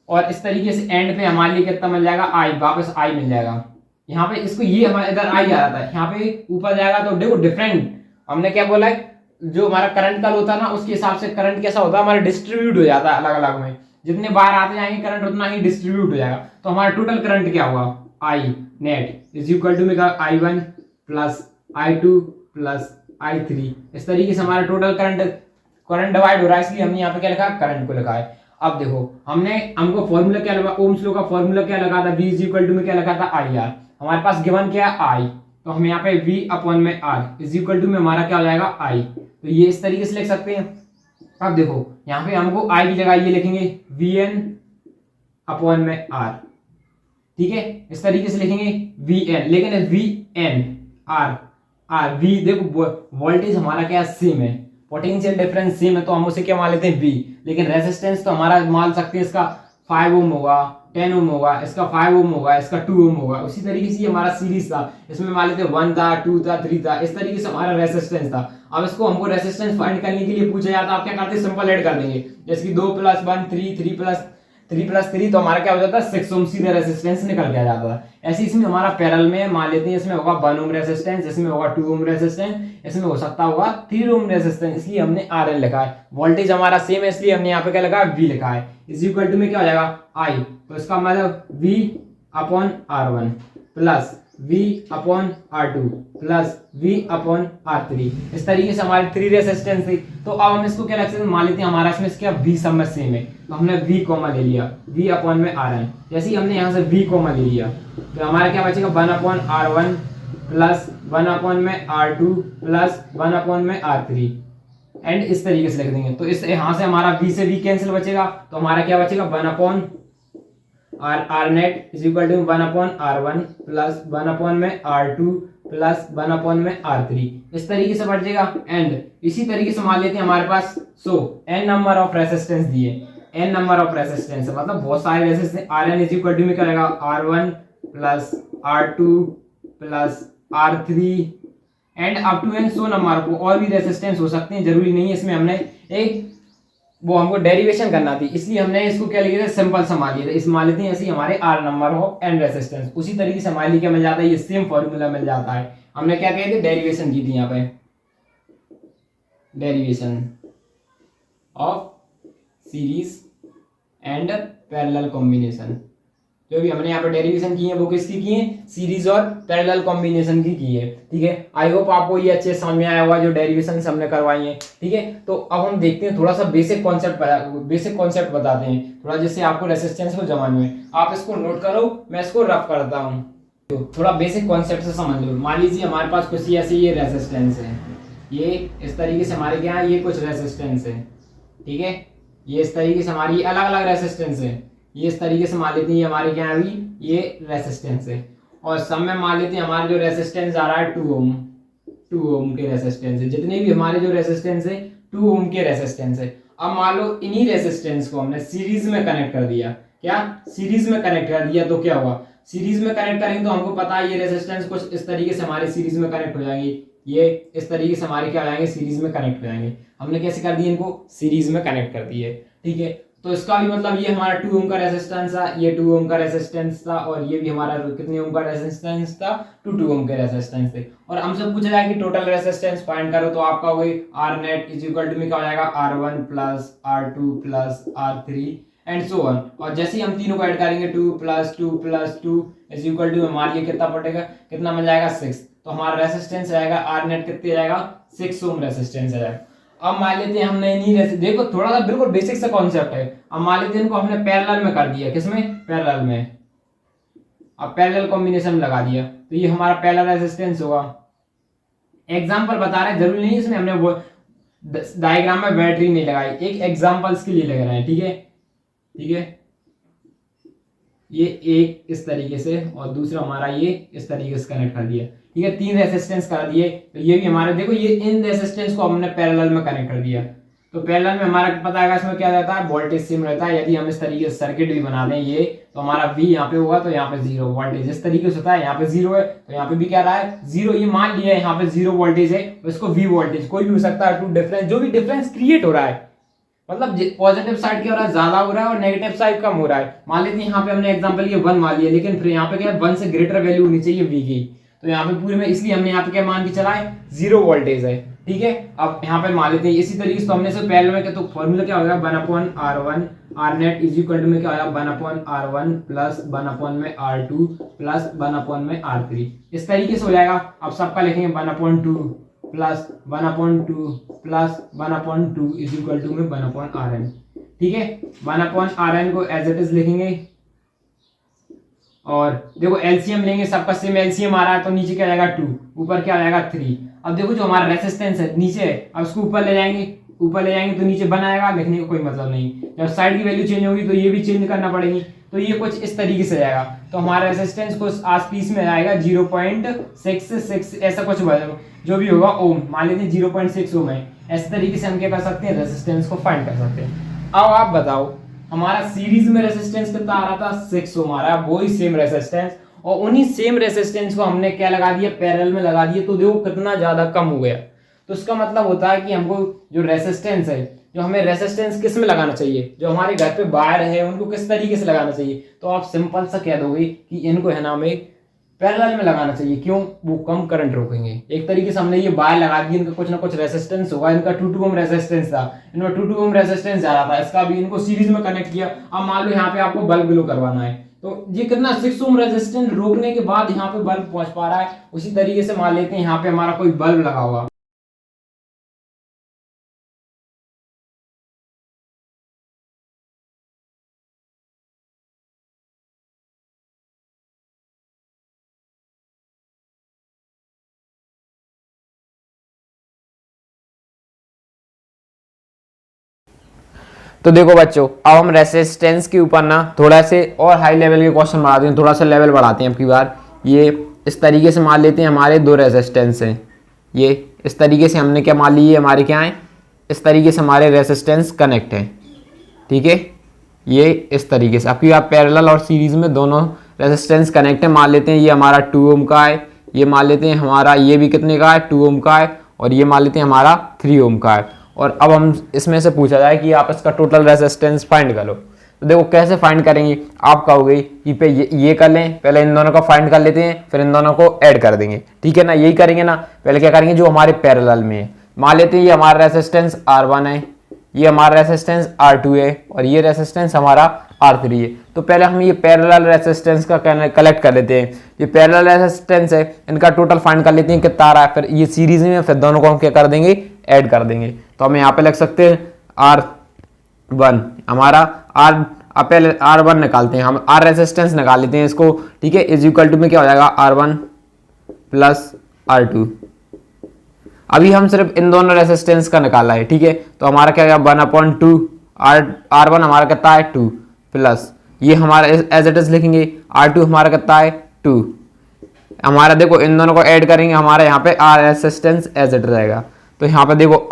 और इस तरीके से एंड पे हमारे लिए कितना मिल जाएगा, I, वापस I मिल जाएगा। यहाँ पे इसको ये हमारे इधर I आ रहा था, यहाँ पे ऊपर जाएगा तो देखो डिफरेंट, हमने क्या बोला है, जो हमारा करंट का होता है ना उसके हिसाब से करंट कैसा होता है हमारा, डिस्ट्रीब्यूट हो जाता है अलग अलग में, जितने बार आते जाएंगे करंट उतना ही डिस्ट्रीब्यूट हो जाएगा। तो हमारा टोटल करंट क्या हुआ, I net is equal to में I1 plus I2 plus I3, इस तरीके से हमारा टोटल करंट डिवाइड हो रहा है, इसलिए हमने यहाँ पे क्या लिखा है, करंट को लिखा है। अब देखो हमको फॉर्मूला क्या लगा, ओम्स लॉ का फॉर्मूला क्या लगा था, V इज इक्वल टू में क्या लगा था, IR, हमारे पास गिवन क्या है I, तो हम यहाँ पे V अपॉन में R इज इक्वल टू में हमारा क्या हो जाएगा I, तो ये इस तरीके से लिख सकते हैं। अब देखो यहाँ पे हमको I की जगह ये लिखेंगे VN अपॉन में R, ठीक है, इस तरीके से लिखेंगे VN, लेकिन VN R V, देखो वोल्टेज हमारा क्या सेम है, पोटेंशियल डिफरेंस सेम है, तो हम उसे क्या मान लेते हैं V, लेकिन रेजिस्टेंस तो हमारा मान सकते हैं इसका 5 ओम होगा, 10 ओम होगा, इसका 5 ओम होगा, इसका 2 ओम होगा। उसी तरीके से हमारा सीरीज था, इसमें मान लेते 1 था, 2 था, 3 था, इस तरीके से हमारा रेजिस्टेंस था। अब इसको हमको रेजिस्टेंस फाइंड करने के लिए पूछा जाता, आप क्या करते हैं, सिंपल ऐड कर देंगे, जैसे कि 2 + 1 3, 3 + 3, तो हमारा क्या हो जाता है 6 ओम, सीधा रेजिस्टेंस निकल के आ जाता है। ऐसे इसमें हमारा पैरेलल में मान लेते हैं, इसमें होगा 1 ओम रेजिस्टेंस, इसमें होगा 2 ओम रेजिस्टेंस, इसमें हो सकता होगा 3 ओम रेजिस्टेंस, इसलिए हमने RL लिखा है। वोल्टेज हमारा सेम है, इसलिए हमने यहाँ पे क्या लिखा है, V लिखा है, इज इक्वल टू में क्या हो जाएगा I, तो इसका मतलब V upon R1 plus V upon R2 plus V upon R3, इस तरीके से हमारी 3 रेजिस्टेंस थी। तो अब हम इसको क्या लिख सकते हैं, मान लेते हैं हमारा इसमें क्या V सब में सेम है, तो हमने V कॉमा ले लिया, V अपॉन में Rn, जैसे ही हमने यहाँ से V कॉमा ले लिया तो हमारा क्या बचेगा 1 अपॉन R1 प्लस 1 अपॉन में R2 प्लस 1 अपॉन में R3, एंड इस तरीके से लिख देंगे। तो इस यहाँ से हमारा V से V कैंसिल बचेगा, तो हमारा क्या बचेगा 1 upon R net is equal to 1 upon R1 plus 1 upon में R2 प्लस 1 अपॉन में R3, इस तरीके से बढ़ जाएगा। एंड इसी तरीके से मान लेते हैं हमारे पास n नंबर ऑफ रेजिस्टेंस दिए, n नंबर ऑफ रेजिस्टेंस मतलब बहुत सारे resistance, Rn is equal to में क्या रहेगा R1 plus R2 plus R3 and up to n so number को और भी रेजिस्टेंस हो सकते हैं, जरूरी नहीं है। इसमें हमने एक वो हमको डेरिवेशन करना थी, इसलिए हमने इसको क्या लिया था, सिंपल सा मान लिया था, इस मान लेते हैं ऐसे ही हमारे R नंबर हो n रेजिस्टेंस। उसी तरीके से हमारे लिए क्या मिल जाता है, ये सेम फॉर्मूला मिल जाता है। हमने क्या कहे थे, डेरिवेशन की थी यहाँ पे, derivation of series and parallel combination. जो भी हमने यहाँ पे डेरिवेशन की है वो किसकी की है, सीरीज और पैरेलल कॉम्बिनेशन की है, ठीक है। आई होप आपको ये अच्छे समझ में आया होगा जो डेरिवेशन हमने करवाई है, ठीक है। तो अब हम देखते हैं थोड़ा सा बेसिक कॉन्सेप्ट बताते हैं थोड़ा, जिससे आपको रेजिस्टेंस को जमाने में, आप इसको नोट करो, मैं इसको रफ करता हूँ, तो थोड़ा बेसिक कॉन्सेप्ट से समझ लो। मान लीजिए हमारे पास कुछ ऐसे ये रेजिस्टेंस है, ये इस तरीके से हमारे क्या है, ये कुछ रेजिस्टेंस है, ठीक है, ये इस तरीके से हमारी अलग अलग रेजिस्टेंस है, ये इस तरीके से मान लेते हैं हमारे क्या अभी ये रेजिस्टेंस है, और सब में मान लेते हैं हमारा जो रेजिस्टेंस आ रहा है 2 ओम के रेजिस्टेंस है, जितने भी हमारे जो रेजिस्टेंस है 2 ओम के रेजिस्टेंस है। अब मान लो इन्हीं रेजिस्टेंस को हमने सीरीज में कनेक्ट कर दिया, क्या सीरीज में कनेक्ट कर दिया, तो क्या हुआ, सीरीज में कनेक्ट करेंगे तो हमको पता है ये रेजिस्टेंस कुछ इस तरीके से हमारे सीरीज में कनेक्ट हो जाएंगे, ये इस तरीके से हमारे क्या हो जाएंगे, सीरीज में कनेक्ट हो जाएंगे। हमने कैसे कर दिए, इनको सीरीज में कनेक्ट कर दिए, ठीक है। तो इसका भी मतलब ये हमारा 2 ओम का रेजिस्टेंस था, ये 2 ओम का रेजिस्टेंस था, और ये भी हमारा कितने ओम का रेजिस्टेंस था, 2 ओम के रेजिस्टेंस थे। और हमसे पूछा जाए कि टोटल रेजिस्टेंस फाइंड करो, तो आपका वही R net is equal to में क्या हो जाएगा, R1 plus R2 plus R3 and so on. और जैसे ही हम तीनों को ऐड करेंगे 2 + 2 + 2 इज इक्वल टू हमारे लिए कितना पड़ेगा, कितना मिल जाएगा 6, तो हमारा रेजिस्टेंस आएगा R नेट कितने आएगा, 6 ओम रेजिस्टेंस आएगा। अब मान लेते हैं हमने नहीं, देखो थोड़ा सा बिल्कुल बेसिक सा कॉन्सेप्ट है। अब मान लेते हैं इनको हमने पैरेलल में कर दिया, किसमें, पैरेलल में, अब पैरेलल कॉम्बिनेशन लगा दिया, तो ये हमारा पैरेलल रेजिस्टेंस होगा। एग्जांपल बता रहे हैं, जरूरी नहीं इसमें हमने वो डायग्राम में बैटरी नहीं लगाई, एक एग्जांपल्स के लिए लग रहे हैं, ठीक है, ठीक है। ये एक इस तरीके से और दूसरा हमारा ये इस तरीके से कनेक्ट कर दिया, ठीक है, 3 रेजिस्टेंस कर दिए। तो ये भी हमारे देखो ये इन रेजिस्टेंस को हमने पैरेलल में कनेक्ट कर दिया, तो पैरेलल में हमारा पता है इसमें क्या रहता है, वोल्टेज सेम रहता है। यदि हम इस तरीके से सर्किट भी बना दें ये, तो हमारा V यहाँ पे होगा तो यहाँ पे 0 वोल्टेज इस तरीके से होता है, यहाँ पे 0 है तो यहाँ पे भी क्या रहा है 0। ये मान लिया यहाँ पे 0 वोल्टेज है, इसको V वोल्टेज कोई भी हो सकता है, टू डिफरेंस जो भी डिफरेंस क्रिएट हो रहा है, मतलब पॉजिटिव साइड क्या हो रहा है ज्यादा हो रहा है और नेगेटिव साइड कम हो रहा है। मान लेते हैं यहाँ पे हमने एग्जांपल ये 1 मान लिया, लेकिन फिर यहाँ पे क्या है 1 से ग्रेटर वैल्यू होनी चाहिए V की, तो यहाँ पे पूरे में इसलिए हमने यहाँ पे क्या मान के चला है 0 वोल्टेज है। ठीक है, अब यहाँ पे मान लेते हैं इसी तरीके से, तो हमने से पैरेलल में क्या, तो फॉर्मूला क्या होगा 1/R1 R net is equal to में क्या होगा 1/R1 plus 1/R2 plus 1/R3, इस तरीके से हो जाएगा। अब सबका लिखेंगे 1/2 plus 1/2 plus 1/2 is equal to में 1/Rn। ठीक है, 1/Rn को एज इट इज लिखेंगे और देखो एलसीएम लेंगे, सबका सेम एलसीएम आ रहा है तो नीचे क्या आएगा 2, ऊपर क्या आएगा 3। अब देखो जो हमारा रेजिस्टेंस है नीचे है, अब उसको ऊपर ले जाएंगे तो नीचे बनाएगा, लिखने का कोई मतलब नहीं। जब साइड की वैल्यू चेंज होगी तो ये भी चेंज करना पड़ेगी, तो ये कुछ इस तरीके से जाएगा। तो हमारा रेजिस्टेंस को आस पीस में आएगा 0.66 ऐसा कुछ जो भी होगा ओम, मान लेते हैं 0.6 ओम है। इस तरीके से हम क्या कर सकते हैं, रेजिस्टेंस को फाइंड कर सकते हैं। अब आप बताओ हमारा सीरीज में रेजिस्टेंस कितना आ रहा था 6 ओम आ रहा है, वही सेम रेजिस्टेंस, और उन्हीं सेम रेजिस्टेंस को हमने क्या लगा दिया पैरेलल में लगा दिया, तो देखो कितना ज्यादा कम हो गया। तो इसका मतलब होता है कि हमको जो रेजिस्टेंस है, जो हमें रेजिस्टेंस किस में लगाना चाहिए, जो हमारे घर पे वायर है उनको किस तरीके से लगाना चाहिए, तो आप सिंपल सा कह दोगे कि इनको है ना हमें पैरेलल में लगाना चाहिए। क्यों, वो कम करंट रोकेंगे। एक तरीके से हमने ये वायर लगा दी, इनका कुछ ना कुछ रेजिस्टेंस होगा, इनका 2 ओम रेजिस्टेंस था, इनका 2 ओम रेजिस्टेंस जा रहा था, इसका भी इनको सीरीज में कनेक्ट किया। अब मान लो यहाँ पे आपको बल्ब ग्लो करवाना है, तो ये कितना 6 ओम रेजिस्टेंस रोकने के बाद यहाँ पे बल्ब पहुंच पा रहा है। उसी तरीके से मान लेते हैं यहाँ पे हमारा कोई बल्ब लगा हुआ, तो देखो बच्चों अब हम रेसिस्टेंस के ऊपर ना थोड़ा से और हाई लेवल के क्वेश्चन बनाते हैं, थोड़ा सा लेवल बढ़ाते हैं अब की बार। ये इस तरीके से मान लेते हैं हमारे 2 रेसिस्टेंस हैं, ये इस तरीके से हमने क्या मान लिए हमारे क्या हैं, इस तरीके से हमारे रेसिस्टेंस कनेक्ट हैं। ठीक है, ये इस तरीके से आपकी बात पैरेलल और सीरीज में दोनों रेसिस्टेंस कनेक्ट है। मान लेते हैं ये हमारा 2 ओम का है, ये मान लेते हैं हमारा ये भी कितने का है 2 ओम का है, और ये मान लेते हैं हमारा 3 ओम का है। और अब हम इसमें से पूछा जाए कि आप इसका टोटल रेजिस्टेंस फाइंड करो, तो देखो कैसे फाइंड करेंगे। आप कहोगे कि पे ये कर लें, पहले इन दोनों का फाइंड कर लेते हैं फिर इन दोनों को ऐड कर देंगे। ठीक है ना, यही करेंगे ना। पहले क्या करेंगे जो हमारे पैरेलल में है, मान लेते हैं ये हमारा रेजिस्टेंस R1 है, ये हमारा रेजिस्टेंस R2 है और ये रेजिस्टेंस हमारा R3 है। तो पहले हम ये पैरेलल रेजिस्टेंस का कलेक्ट कर लेते हैं। ये पैरेलल रेजिस्टेंस है, इनका टोटल फाइंड कर लेते हैं कितना आ रहा है, फिर ये सीरीज में फिर दोनों को हम क्या कर देंगे ऐड कर देंगे। तो हम यहाँ पे लिख सकते हैं R1 हमारा पहले R1 निकालते हैं, हम R रेजिस्टेंस निकाल लेते हैं इसको। ठीक है, इज इक्वल टू में क्या हो जाएगा R1 प्लस R2। अभी हम सिर्फ इन दोनों रेजिस्टेंस का निकाला है। ठीक है, तो हमारा क्या गया 1/2 R1 हमारा कितना है 2 प्लस ये हमारा एज इट इज लिखेंगे R2 हमारा कितना है 2। हमारा देखो इन दोनों को ऐड करेंगे, हमारा यहाँ पे R रेजिस्टेंस एज इट रहेगा। तो यहाँ पे देखो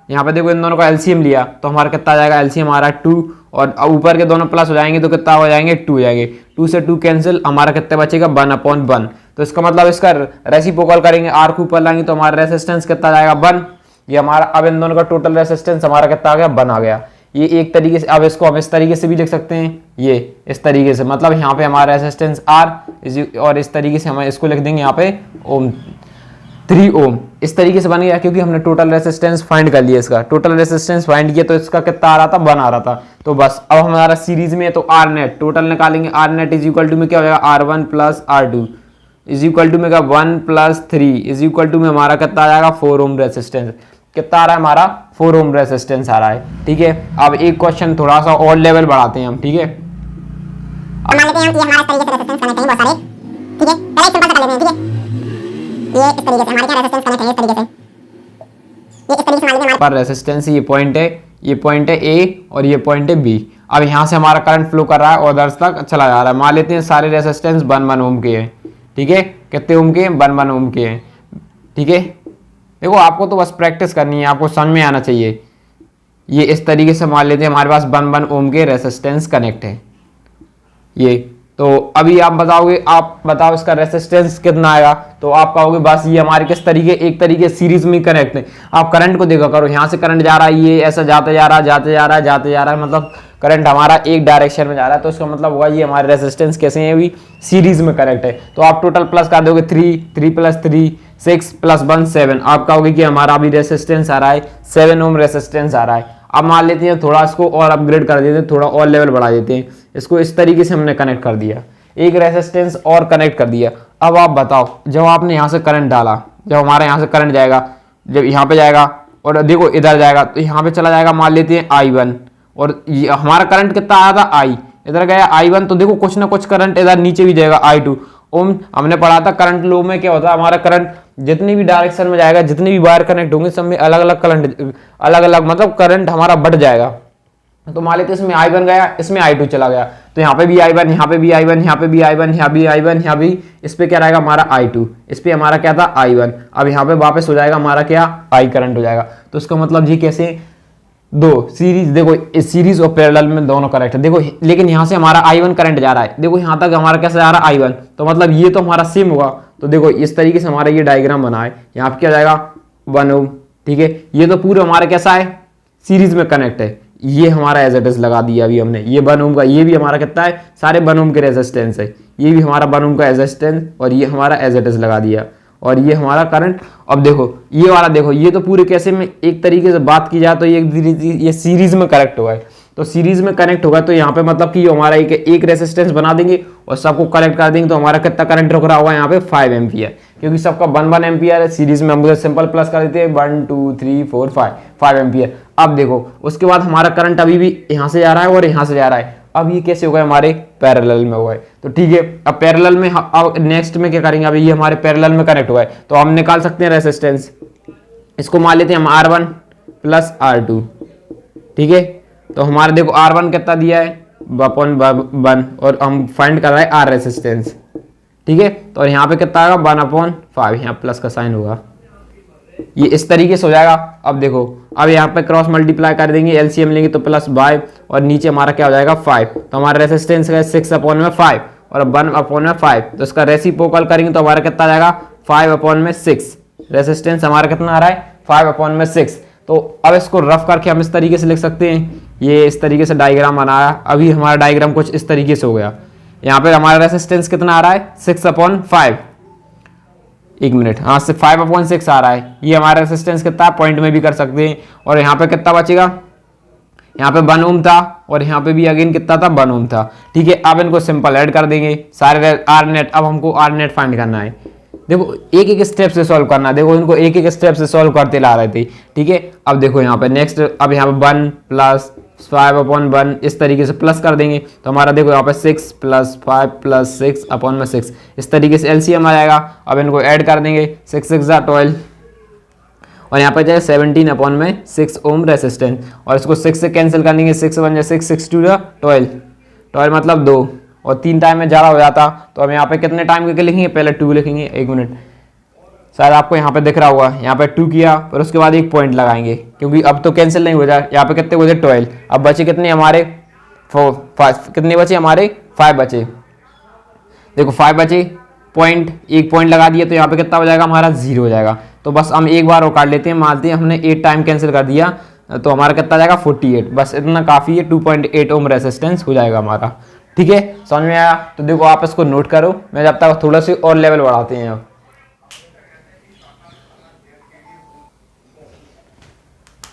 यहाँ पे देखो इन दोनों का एलसीएम लिया तो हमारा कितना आ जाएगा, एलसीएम हमारा 2 और ऊपर के दोनों प्लस हो जाएंगे तो कितना हो जाएंगे 2 हो जाएंगे। 2 से 2 कैंसिल, हमारा कितना बचेगा 1/1। तो इसका मतलब इसका रेसिप्रोकल करेंगे, R को ऊपर लाएंगे तो हमारा रेजिस्टेंस कितना आ जाएगा 1। ये हमारा अब इन दोनों का टोटल रेजिस्टेंस हमारा कितना आ गया 1 आ गया। ये एक तरीके से, अब इसको हम इस तरीके से भी लिख सकते हैं, ये इस तरीके से, मतलब यहाँ पे हमारा रेजिस्टेंस R और इस तरीके से हम इसको लिख देंगे यहाँ पे ओम 3 ओम। इस तरीके से बन गया क्योंकि हमने टोटल रेजिस्टेंस फाइंड कर लिया। इसका टोटल रेजिस्टेंस फाइंड किया तो इसका कितना आ रहा था 1 आ रहा था। तो बस अब हमारा सीरीज में है तो R नेट टोटल निकालेंगे। R net is equal to में क्या हो जाएगा R1 plus R2 is equal to में का 1 प्लस 3 इज इक्वल टू में हमारा कितना आ जाएगा 4 ओम रेजिस्टेंस। कितना आ रहा है हमारा 4 ओम रेजिस्टेंस आ रहा है। ठीक है, अब एक क्वेश्चन थोड़ा सा और लेवल बढ़ाते हैं हम। ठीक है, मान लेते हैं हम कि हमारा इस तरीके से रेजिस्टेंस कनेक्ट है बहुत सारे। ठीक है, पहले एक सिंपल सा कर लेते हैं। ठीक है, ये इस तरीके से हमारे क्या रेजिस्टेंस कनेक्ट है इस तरीके से, ये इस तरीके से मान लेते हैं पर रेजिस्टेंस ये पॉइंट है A और ये पॉइंट है B। अब यहाँ से हमारा करंट फ्लो कर रहा है और दर्श तक चला जा रहा है। मान लेते हैं सारे रेजिस्टेंस 1 ओम के हैं। ठीक है, कितने ओम के 1 ओम के हैं। ठीक है, देखो आपको तो बस प्रैक्टिस करनी है, आपको समझ में आना चाहिए। ये इस तरीके से मान लेते हैं हमारे पास 1 ओम के रेसिस्टेंस कनेक्ट है। ये तो अभी आप बताओ इसका रेसिस्टेंस कितना आएगा, तो आप कहोगे बस ये हमारे किस तरीके, एक तरीके सीरीज में कनेक्ट है। आप करंट को देखा करो, यहाँ से करंट जा रहा है, ये ऐसा जाते जा रहा है, मतलब करंट हमारा एक डायरेक्शन में जा रहा है, तो इसका मतलब हुआ ये हमारे रेसिस्टेंस कैसे है, अभी सीरीज में कनेक्ट है। तो आप टोटल प्लस कर दोगे 3 + 3 6 + 1 7। आप कहोगे कि हमारा अभी रेसिस्टेंस आ रहा है 7 ओम रेसिस्टेंस आ रहा है। अब मान लेते हैं थोड़ा इसको और अपग्रेड कर देते हैं, थोड़ा और लेवल बढ़ा देते हैं, इसको इस तरीके से हमने कनेक्ट कर दिया, एक रेसिस्टेंस और कनेक्ट कर दिया। अब आप बताओ, जब आपने यहाँ से करंट डाला, जब हमारा यहाँ से करंट जाएगा, जब यहाँ पे जाएगा और देखो इधर जाएगा, तो यहाँ पे चला जाएगा, मान लेते हैं I1, और ये हमारा करंट कितना आया था I, इधर गया I1, तो देखो कुछ ना कुछ करंट इधर नीचे भी जाएगा I2। ओम हमने पढ़ा था करंट लो में क्या होता है, हमारा करंट जितनी भी डायरेक्शन में जाएगा, जितनी भी वायर कनेक्ट होंगे, सब में अलग अलग करंट, अलग अलग मतलब करंट हमारा बढ़ जाएगा। तो मान लेते इसमें I1 गया, इसमें I2 चला गया, तो यहाँ पे भी I1, यहाँ पे भी I1, यहाँ पे भी I1, यहाँ भी I1, यहाँ भी, इस पे क्या रहेगा हमारा I2, इस पे हमारा क्या था I1। अब यहाँ पे वापस हो जाएगा हमारा क्या I करंट हो जाएगा। तो इसका मतलब जी कैसे दो सीरीज, देखो इस सीरीज और पैरेलल में दोनों कनेक्ट है। देखो लेकिन यहाँ से हमारा I1 करंट जा रहा है, देखो यहाँ तक हमारा कैसे जा रहा है I1, तो मतलब ये तो हमारा सेम होगा। तो देखो इस तरीके से हमारा ये डायग्राम बना है, यहाँ पे क्या जाएगा 1 ओम, ठीक है। ये तो पूरा हमारा कैसा है, सीरीज में कनेक्ट है। ये हमारा एज इट इज लगा दिया अभी हमने, ये 1 ओम का, ये भी हमारा कितना है, सारे 1 ओम के रेजिस्टेंस है, ये भी हमारा 1 ओम का रेजिस्टेंस, और ये हमारा एज इट इज लगा दिया, और ये हमारा करंट। अब देखो ये वाला, देखो ये तो पूरे कैसे में एक तरीके से बात की जाए तो ये सीरीज में कनेक्ट हुआ है। तो सीरीज में कनेक्ट होगा तो यहाँ पे मतलब कि हमारा एक रेसिस्टेंस बना देंगे और सबको कनेक्ट कर देंगे, तो हमारा कितना करंट रुक रहा होगा यहाँ पे 5 एम्पियर, क्योंकि सबका 1 एम्पियर है। सीरीज में हम सिंपल प्लस कर देते हैं 1 2 3 4 5 एम्पियर। अब देखो उसके बाद हमारा करंट अभी भी यहाँ से जा रहा है और यहाँ से जा रहा है। अब ये कैसे होगा, हमारे पैरेलल में हुआ है। तो ठीक है, अब पैरेलल में अब नेक्स्ट में क्या करेंगे, अभी ये हमारे पैरेलल में कनेक्ट हुआ है, तो हम निकाल सकते हैं रेसिस्टेंस। इसको मान लेते हैं हम R1 + R2, ठीक है। तो हमारा देखो R1 कितना दिया है 1/1, और हम फाइंड कर रहे हैं R रेसिस्टेंस, ठीक है। तो और यहाँ पे कितना आएगा 1/5, यहाँ प्लस का साइन होगा, ये इस तरीके से हो जाएगा। अब देखो अब यहाँ पे क्रॉस मल्टीप्लाई कर देंगे, एलसीएम लेंगे तो +5, और नीचे हमारा क्या हो जाएगा 5, तो हमारा रेसिस्टेंस है 6/5 और 1/5, तो इसका रेसिप्रोकल करेंगे तो हमारा कितना जाएगा 5/6। रेसिस्टेंस हमारा कितना आ रहा है 5/6। तो अब इसको रफ करके हम इस तरीके से लिख सकते हैं, ये इस तरीके से डायग्राम बनाया। अभी हमारा डायग्राम कुछ इस तरीके से हो गया। यहाँ पे हमारा रेसिस्टेंस कितना आ रहा है 6/5, एक मिनट, हाँ 5/6 आ रहा है। ये हमारा रेसिस्टेंस कितना पॉइंट में भी कर सकते हैं। और यहाँ पे कितना बचेगा, यहाँ पे 1 ओम था और यहाँ पे भी अगेन कितना था 1 ओम था, ठीक है। अब इनको सिंपल ऐड कर देंगे सारे आर नेट। अब हमको आर नेट फाइंड करना है, देखो एक एक स्टेप से सॉल्व करना है। देखो इनको एक एक स्टेप से सॉल्व करते ला रहे थे, ठीक है। अब देखो यहाँ पे नेक्स्ट, अब यहाँ पे 1 + 5/1 इस तरीके से प्लस कर देंगे, तो हमारा देखो यहाँ पे 6 + 5 + 6/6 इस तरीके से एलसीएम आ जाएगा। अब इनको ऐड कर देंगे, 6 6 12, और यहाँ पे जाए 17/6 ओम रेसिस्टेंस, और इसको 6 से कैंसिल कर देंगे, 6 1 6 6 2 12 मतलब 2, और 3 टाइम में ज़्यादा हो जाता। तो हम यहाँ पे कितने टाइम के लिखेंगे, पहले 2 लिखेंगे, एक मिनट, शायद आपको यहाँ पे दिख रहा होगा, यहाँ पे 2 किया, फिर उसके बाद एक पॉइंट लगाएंगे, क्योंकि अब तो कैंसिल नहीं हो जाए। यहाँ पे कितने बचे 12, अब बचे कितने हमारे 5, कितने बचे हमारे 5 बचे, देखो 5 बचे, पॉइंट, एक पॉइंट लगा दिया, तो यहाँ पे कितना हो जाएगा हमारा 0 हो जाएगा। तो बस हम एक बार और काट लेते हैं, मानते हैं हमने 8 टाइम कैंसिल कर दिया, तो हमारा कितना जाएगा 48, बस इतना काफ़ी है, 2.8 ओम रेसिस्टेंस हो जाएगा हमारा, ठीक है। समझ में आया? तो देखो आप इसको नोट करो, मैं जब तक थोड़ा सी और लेवल बढ़ाते हैं। अब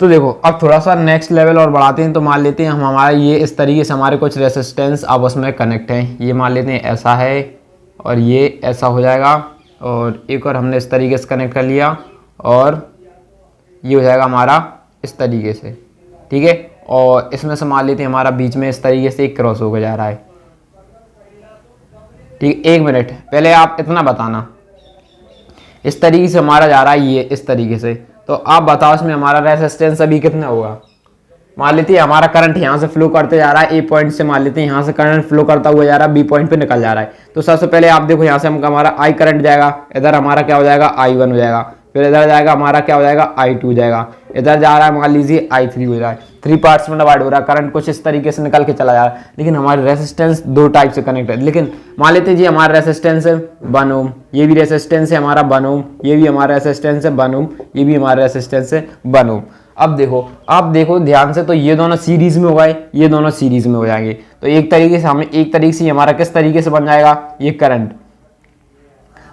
तो देखो अब थोड़ा सा नेक्स्ट लेवल और बढ़ाते हैं, तो मान लेते हैं हम हमारा ये इस तरीके से हमारे कुछ रेसिस्टेंस आपस में कनेक्ट हैं। ये मान लेते हैं ऐसा है और ये ऐसा हो जाएगा, और एक और हमने इस तरीके से कनेक्ट कर लिया, और ये हो जाएगा हमारा इस तरीके से, ठीक है। और इसमें से मान लेते हैं हमारा बीच में इस तरीके से एक क्रॉस होकर जा रहा है, ठीक। एक मिनट पहले आप इतना बताना, इस तरीके से हमारा जा रहा है ये इस तरीके से, तो आप बताओ इसमें हमारा रेसिस्टेंस अभी कितना होगा। मान लेते हैं हमारा करंट यहाँ से फ्लो करते जा रहा है, ए पॉइंट से मान लेते हैं यहाँ से करंट फ्लो करता हुआ जा रहा है, बी पॉइंट पे निकल जा रहा है। तो सबसे पहले आप देखो यहाँ से हमारा आई करंट जाएगा, इधर हमारा क्या हो जाएगा I1 हो जाएगा, फिर इधर जाएगा हमारा क्या हो जाएगा I2 हो जाएगा, इधर जा रहा है मान लीजिए I3 हो रहा है। 3 पार्ट्स में डिवाइड हो रहा है, करंट कुछ इस तरीके से निकल के चला जा रहा है। लेकिन हमारे रेसिस्टेंस 2 टाइप से कनेक्ट है। लेकिन मान लेते हैं जी हमारा रेसिस्टेंस है 1 ओम, ये भी रेसिस्टेंस है हमारा 1 ओम, ये भी हमारा रेसिस्टेंस है 1 ओम, ये भी हमारा रेसिस्टेंस है 1 ओम। अब देखो ध्यान से, तो ये दोनों सीरीज में हो गए, ये दोनों सीरीज में हो जाएंगे। तो एक तरीके से हमारा किस तरीके से बन जाएगा ये करंट,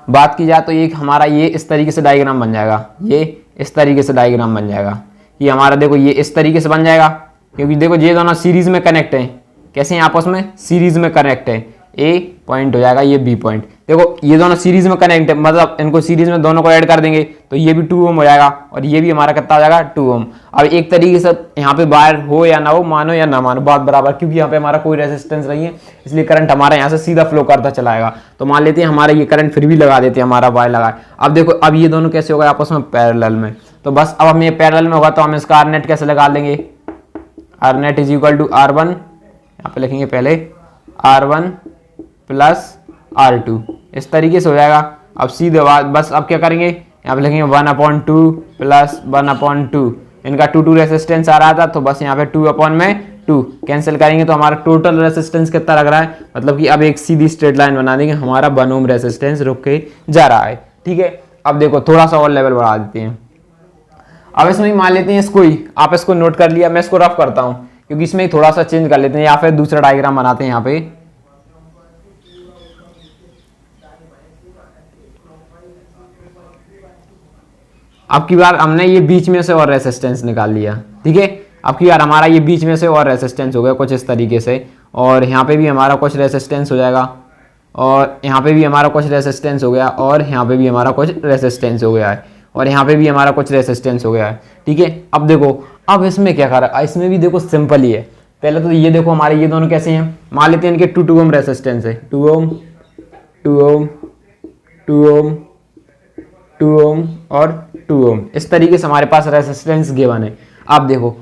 बात की जाए तो एक हमारा ये इस तरीके से डायग्राम बन जाएगा, ये इस तरीके से डायग्राम बन जाएगा। ये हमारा देखो ये इस तरीके से बन जाएगा, क्योंकि देखो ये दोनों सीरीज में कनेक्ट हैं। कैसे हैं आपस में? सीरीज में कनेक्ट है। ए पॉइंट हो जाएगा, ये बी पॉइंट। देखो ये दोनों सीरीज में कनेक्ट है, मतलब इनको सीरीज में दोनों को ऐड कर देंगे तो ये भी 2 ओम हो जाएगा और ये भी हमारा कितना हो जाएगा 2 ओम। अब एक तरीके से यहाँ पे वायर हो या ना हो, मानो या ना मानो, बात बराबर, क्योंकि यहाँ पे हमारा कोई रेजिस्टेंस नहीं है, इसलिए करंट हमारा यहाँ से सीधा फ्लो करता चला आएगा। तो मान लेते हैं हमारा ये करंट फिर भी लगा देते हैं, हमारा वायर लगाए। अब देखो अब ये दोनों कैसे होगा आपस में? पैरेलल में। तो बस अब हम ये पैरेलल में होगा तो हम इसका आर नेट कैसे लगा लेंगे? R net is equal to R1, यहाँ पे लिखेंगे पहले R1 प्लस R2, इस तरीके से हो जाएगा। अब सीधे बात, बस अब क्या करेंगे, यहाँ पे लिखेंगे 1/2 प्लस 1/2। इनका 2 रेसिस्टेंस आ रहा था तो बस यहाँ पे 2/2 कैंसिल करेंगे तो हमारा टोटल रेसिस्टेंस कितना लग रहा है, मतलब कि अब एक सीधी स्ट्रेट लाइन बना देंगे, हमारा 1 ओम रेसिस्टेंस रुक के जा रहा है। ठीक है, अब देखो थोड़ा सा और लेवल बढ़ा देते हैं। अब इसमें मान लेते हैं इसको ही, आप इसको नोट कर लिया, मैं इसको रफ करता हूँ क्योंकि इसमें ही थोड़ा सा चेंज कर लेते हैं, या फिर दूसरा डायग्राम बनाते हैं यहाँ पे। अब की बार हमने ये बीच में से और रेसिस्टेंस निकाल लिया। ठीक है, अब की बार हमारा ये बीच में से और रेसिस्टेंस हो गया कुछ इस तरीके से, और यहाँ पे भी हमारा कुछ रेसिस्टेंस हो जाएगा, और यहाँ पे भी हमारा कुछ रेसिस्टेंस हो गया, और यहाँ पे भी हमारा कुछ रेसिस्टेंस हो गया है, और यहाँ पे भी हमारा कुछ रेसिस्टेंस हो गया है। ठीक है, अब देखो अब इसमें क्या कर रहा है, इसमें भी देखो सिंपल ही है। पहले तो ये देखो हमारे ये दोनों कैसे हैं, मान लेते हैं इनके 2 ओम रेसिस्टेंस है, 2 ओम 2 ओम 2 ओम 2 ओम और 2 ओम, इस तरीके से हमारे पास रेसिस्टेंस गिवन है। अब देखो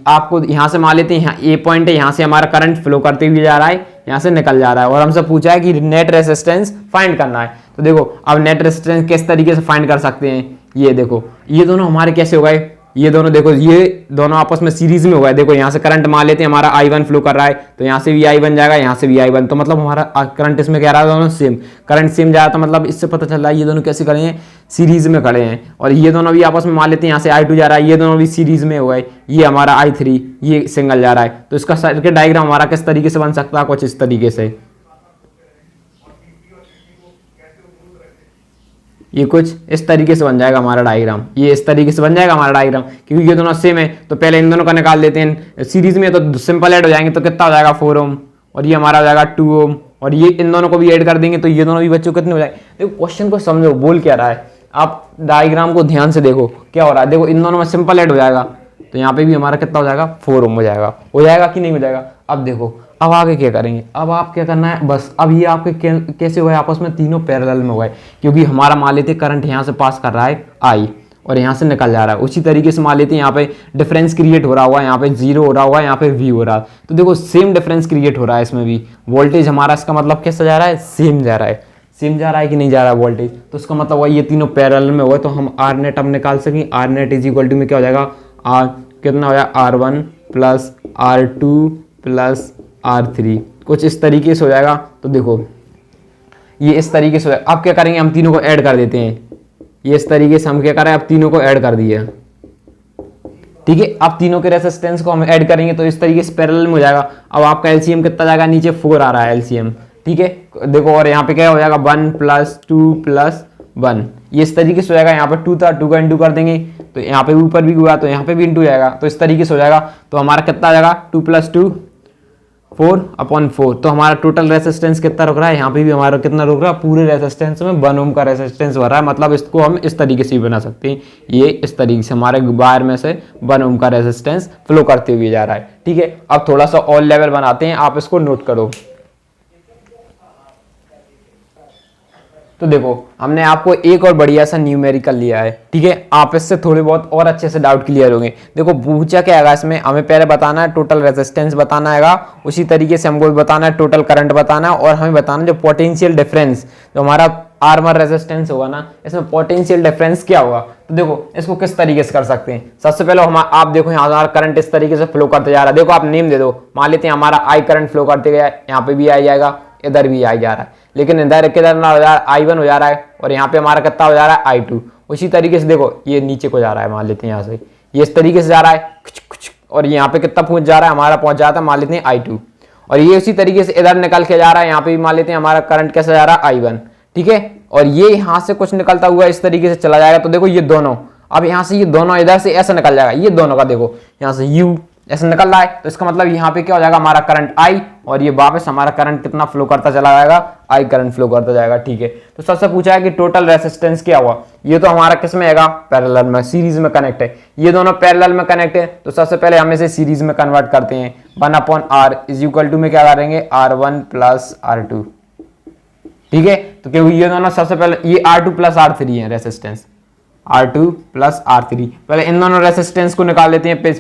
आपको यहाँ से मान लेते हैं, यहाँ ए पॉइंट है, यहाँ से हमारा करंट फ्लो करते हुए जा रहा है, यहाँ से निकल जा रहा है, और हमसे पूछा है कि नेट रेसिस्टेंस फाइंड करना है। तो देखो अब नेट रेसिस्टेंस किस तरीके से फाइंड कर सकते हैं, ये देखो ये दोनों हमारे कैसे हो गए, ये दोनों देखो ये दोनों आपस में सीरीज में हो गए। देखो यहाँ से करंट मान लेते हैं हमारा I1 फ्लो कर रहा है, तो यहाँ से भी I बन जाएगा, यहाँ से भी I1, तो मतलब हमारा करंट इसमें क्या रहा है, दोनों सेम करंट सेम जा रहा था। मतलब इससे पता चल रहा है ये दोनों कैसे खड़े हैं, सीरीज में खड़े हैं। और ये दोनों भी आपस में मान लेते हैं, यहाँ से I2 जा रहा है, ये दोनों भी सीरीज में हो गए, ये हमारा I3, ये सिंगल जा रहा है। तो इसका सर्किट डायग्राम हमारा किस तरीके से बन सकता है, कुछ इस तरीके से, ये कुछ इस तरीके से बन जाएगा हमारा डायग्राम, ये इस तरीके से बन जाएगा हमारा डायग्राम, क्योंकि ये दोनों सेम है। तो पहले इन दोनों का निकाल लेते हैं, सीरीज में तो सिंपल ऐड हो जाएंगे, तो कितना हो जाएगा 4 ओम, और ये हमारा हो जाएगा 2 ओम, और ये इन दोनों को भी ऐड कर देंगे तो ये दोनों भी बच्चों कितने हो जाएंगे। देखो क्वेश्चन को समझो बोल क्या रहा है, आप डायग्राम को ध्यान से देखो क्या हो रहा है। देखो इन दोनों में सिंपल ऐड हो जाएगा, तो यहाँ पे भी हमारा कितना हो जाएगा 4 ओम हो जाएगा कि नहीं हो जाएगा। अब देखो अब आगे क्या करेंगे, अब आप क्या करना है, बस अब ये आपके कैसे हुए, आपस में तीनों पैरेलल में हो गए, क्योंकि हमारा मान लेते करंट यहाँ से पास कर रहा है I और यहाँ से निकल जा रहा है। उसी तरीके से मान लेते हैं यहाँ पे डिफरेंस क्रिएट हो रहा हुआ है, यहाँ पे 0 हो रहा हुआ है, यहाँ पे V हो रहा है। तो देखो सेम डिफरेंस क्रिएट हो रहा है इसमें भी, वोल्टेज हमारा इसका मतलब कैसा जा रहा है, सेम जा रहा है, सेम जा रहा है कि नहीं जा रहा है वोल्टेज। तो इसका मतलब वही ये तीनों पैरेलल में हो गए, तो हम आर नेट अब निकाल सकें। R net is equal to में क्या हो जाएगा, आर कितना हो जाएगा R1 plus R2 plus R3, कुछ इस तरीके से हो जाएगा। तो देखो ये इस तरीके से हो जाएगा। अब क्या करेंगे, हम तीनों को ऐड कर देते हैं, ये इस तरीके से हम क्या करें, अब तीनों को ऐड कर दिए। ठीक है, अब तीनों के रेसिस्टेंस को हम ऐड करेंगे तो इस तरीके से पैरेलल में हो जाएगा। अब आपका एलसीएम कितना जाएगा, नीचे 4 आ रहा है एलसीएम। ठीक है, देखो और यहाँ पे क्या हो जाएगा 1 प्लस 2 प्लस 1, ये इस तरीके से हो जाएगा। यहाँ पे 2 था, 2 का इंटू कर देंगे तो यहाँ पे ऊपर भी हुआ तो यहाँ पे भी इंटू जाएगा, तो इस तरीके से हो जाएगा। तो हमारा कितना आ जाएगा 2 + 2 4/4। तो हमारा टोटल रेसिस्टेंस कितना रुक रहा है, यहाँ पे भी हमारा कितना रुक रहा है, पूरे रेसिस्टेंस में 1 ओम का रेसिस्टेंस भर रहा है। मतलब इसको हम इस तरीके से भी बना सकते हैं, ये इस तरीके से हमारे वायर में से 1 ओम का रेसिस्टेंस फ्लो करते हुए जा रहा है। ठीक है, अब थोड़ा सा और लेवल बनाते हैं, आप इसको नोट करो। तो देखो हमने आपको एक और बढ़िया सा न्यूमेरिकल लिया है, ठीक है। आप इससे थोड़े बहुत और अच्छे से डाउट क्लियर होंगे। देखो पूछा क्या है इसमें, हमें पहले बताना है टोटल रेजिस्टेंस बताना है, उसी तरीके से हमको बताना है टोटल करंट बताना है, और हमें बताना जो पोटेंशियल डिफरेंस जो हमारा आर्मर रेजिस्टेंस होगा ना, इसमें पोटेंशियल डिफरेंस क्या होगा। तो देखो इसको किस तरीके से कर सकते हैं। सबसे पहले हम आप देखो यहाँ हमारा करंट इस तरीके से फ्लो करते जा रहा है। देखो आप नेम दे दो, मान लेते हैं हमारा आई करंट फ्लो करते गया, यहाँ पे भी आई जाएगा, इधर भी आई जा रहा है, लेकिन इधर किधर ना हो जा रहा है, I1 हो जा रहा है, और यहाँ पे हमारा कितना हो जा रहा है I2। उसी तरीके से देखो ये नीचे को जा रहा है, मान लेते हैं यहाँ से ये इस तरीके से जा रहा है कुछ कुछ, और यहाँ पे कितना पहुंच जा रहा है हमारा, पहुंच जाता है मान लेते हैं I2, और ये उसी तरीके से इधर निकल के जा रहा है, यहाँ पे भी मान लेते हैं हमारा करंट कैसे जा रहा है I1, ठीक है। और ये यहाँ से कुछ निकलता हुआ इस तरीके से चला जाएगा। तो देखो ये दोनों, अब यहाँ से ये दोनों इधर से ऐसा निकल जाएगा, ये दोनों का देखो यहाँ से U ऐसे निकल रहा है, तो इसका मतलब यहाँ पे क्या हो जाएगा हमारा करंट I, और ये वापस हमारा करंट कितना फ्लो करता चला जाएगा, I करंट फ्लो करता जाएगा, ठीक है। तो सबसे पूछा है कि टोटल रेजिस्टेंस क्या हुआ। ये तो हमारा किस में आएगा, पैरेलल में, सीरीज में कनेक्ट है, ये दोनों पैरेलल में कनेक्ट है। तो सबसे पहले हम इसे सीरीज में कन्वर्ट करते हैं, 1/R इज इक्वल टू में क्या करेंगे, R1 प्लस R2, ठीक है। तो क्योंकि ये दोनों सबसे पहले ये R2 प्लस R3 है रेजिस्टेंस, R2 प्लस R3, पहले इन दोनों रेजिस्टेंस को निकाल लेते हैं,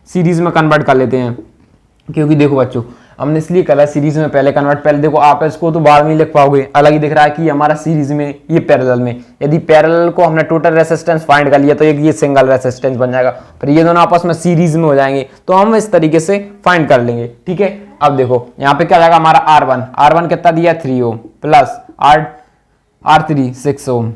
सीरीज में कन्वर्ट कर लेते हैं। क्योंकि देखो बच्चों हमने इसलिए करा सीरीज में पहले कन्वर्ट, पहले देखो आप इसको तो बाद में लिख पाओगे, अलग ही दिख रहा है कि हमारा सीरीज में ये पैरेलल में, यदि पैरेलल को हमने टोटल रेजिस्टेंस फाइंड कर लिया तो एक ये सिंगल रेजिस्टेंस बन जाएगा, फिर ये दोनों आपस में सीरीज में हो जाएंगे, तो हम इस तरीके से फाइंड कर लेंगे, ठीक है। अब देखो यहाँ पे क्या जाएगा हमारा R1 कितना दिया 3 ohm plus R3 6 ohm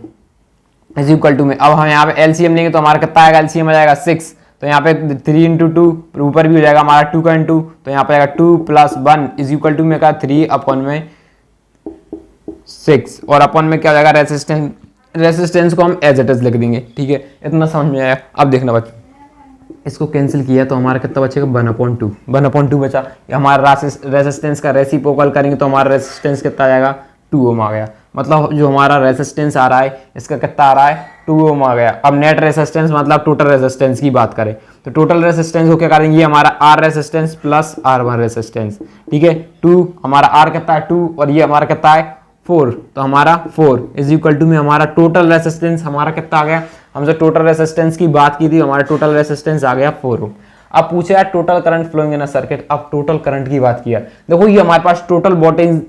is equal to में, अब हम यहाँ पे एलसीएम लेंगे तो हमारा कितना आएगा, एलसीएम आ जाएगा 6, तो यहाँ पे 3 × 2 ऊपर भी हो जाएगा हमारा 2 का 2, तो यहाँ पे आएगा 2 + 1 इज इक्वल टू में का 3/6, और अपन में क्या हो जाएगा रेजिस्टेंस को हम एज इट इज लिख देंगे, ठीक है। इतना समझ में आया। अब देखना बच्चों इसको कैंसिल किया तो हमारा कितना बचेगा 1/2 बचा। हमारा रेजिस्टेंस का रेसिप्रोकल करेंगे तो हमारा रेजिस्टेंस कितना आ जाएगा 2 ओम आ गया। मतलब जो हमारा रेजिस्टेंस आ रहा है इसका कितना आ रहा है 2 ओम आ गया। अब नेट रेजिस्टेंस मतलब टोटल रेजिस्टेंस की बात करें तो टोटल रेजिस्टेंस को क्या करेंगे, ये हमारा R resistance plus R1 resistance, ठीक है। 2 हमारा R कितना है 2 और ये हमारा कितना है 4, तो हमारा 4 इज इक्वल टू में हमारा टोटल रेजिस्टेंस हमारा कितना आ गया, हमसे टोटल रेजिस्टेंस की बात की थी, हमारा टोटल रेजिस्टेंस आ गया 4 ओम। अब पूछे यार total current flowing in a circuit, अब टोटल करंट की बात किया, देखो ये हमारे पास टोटल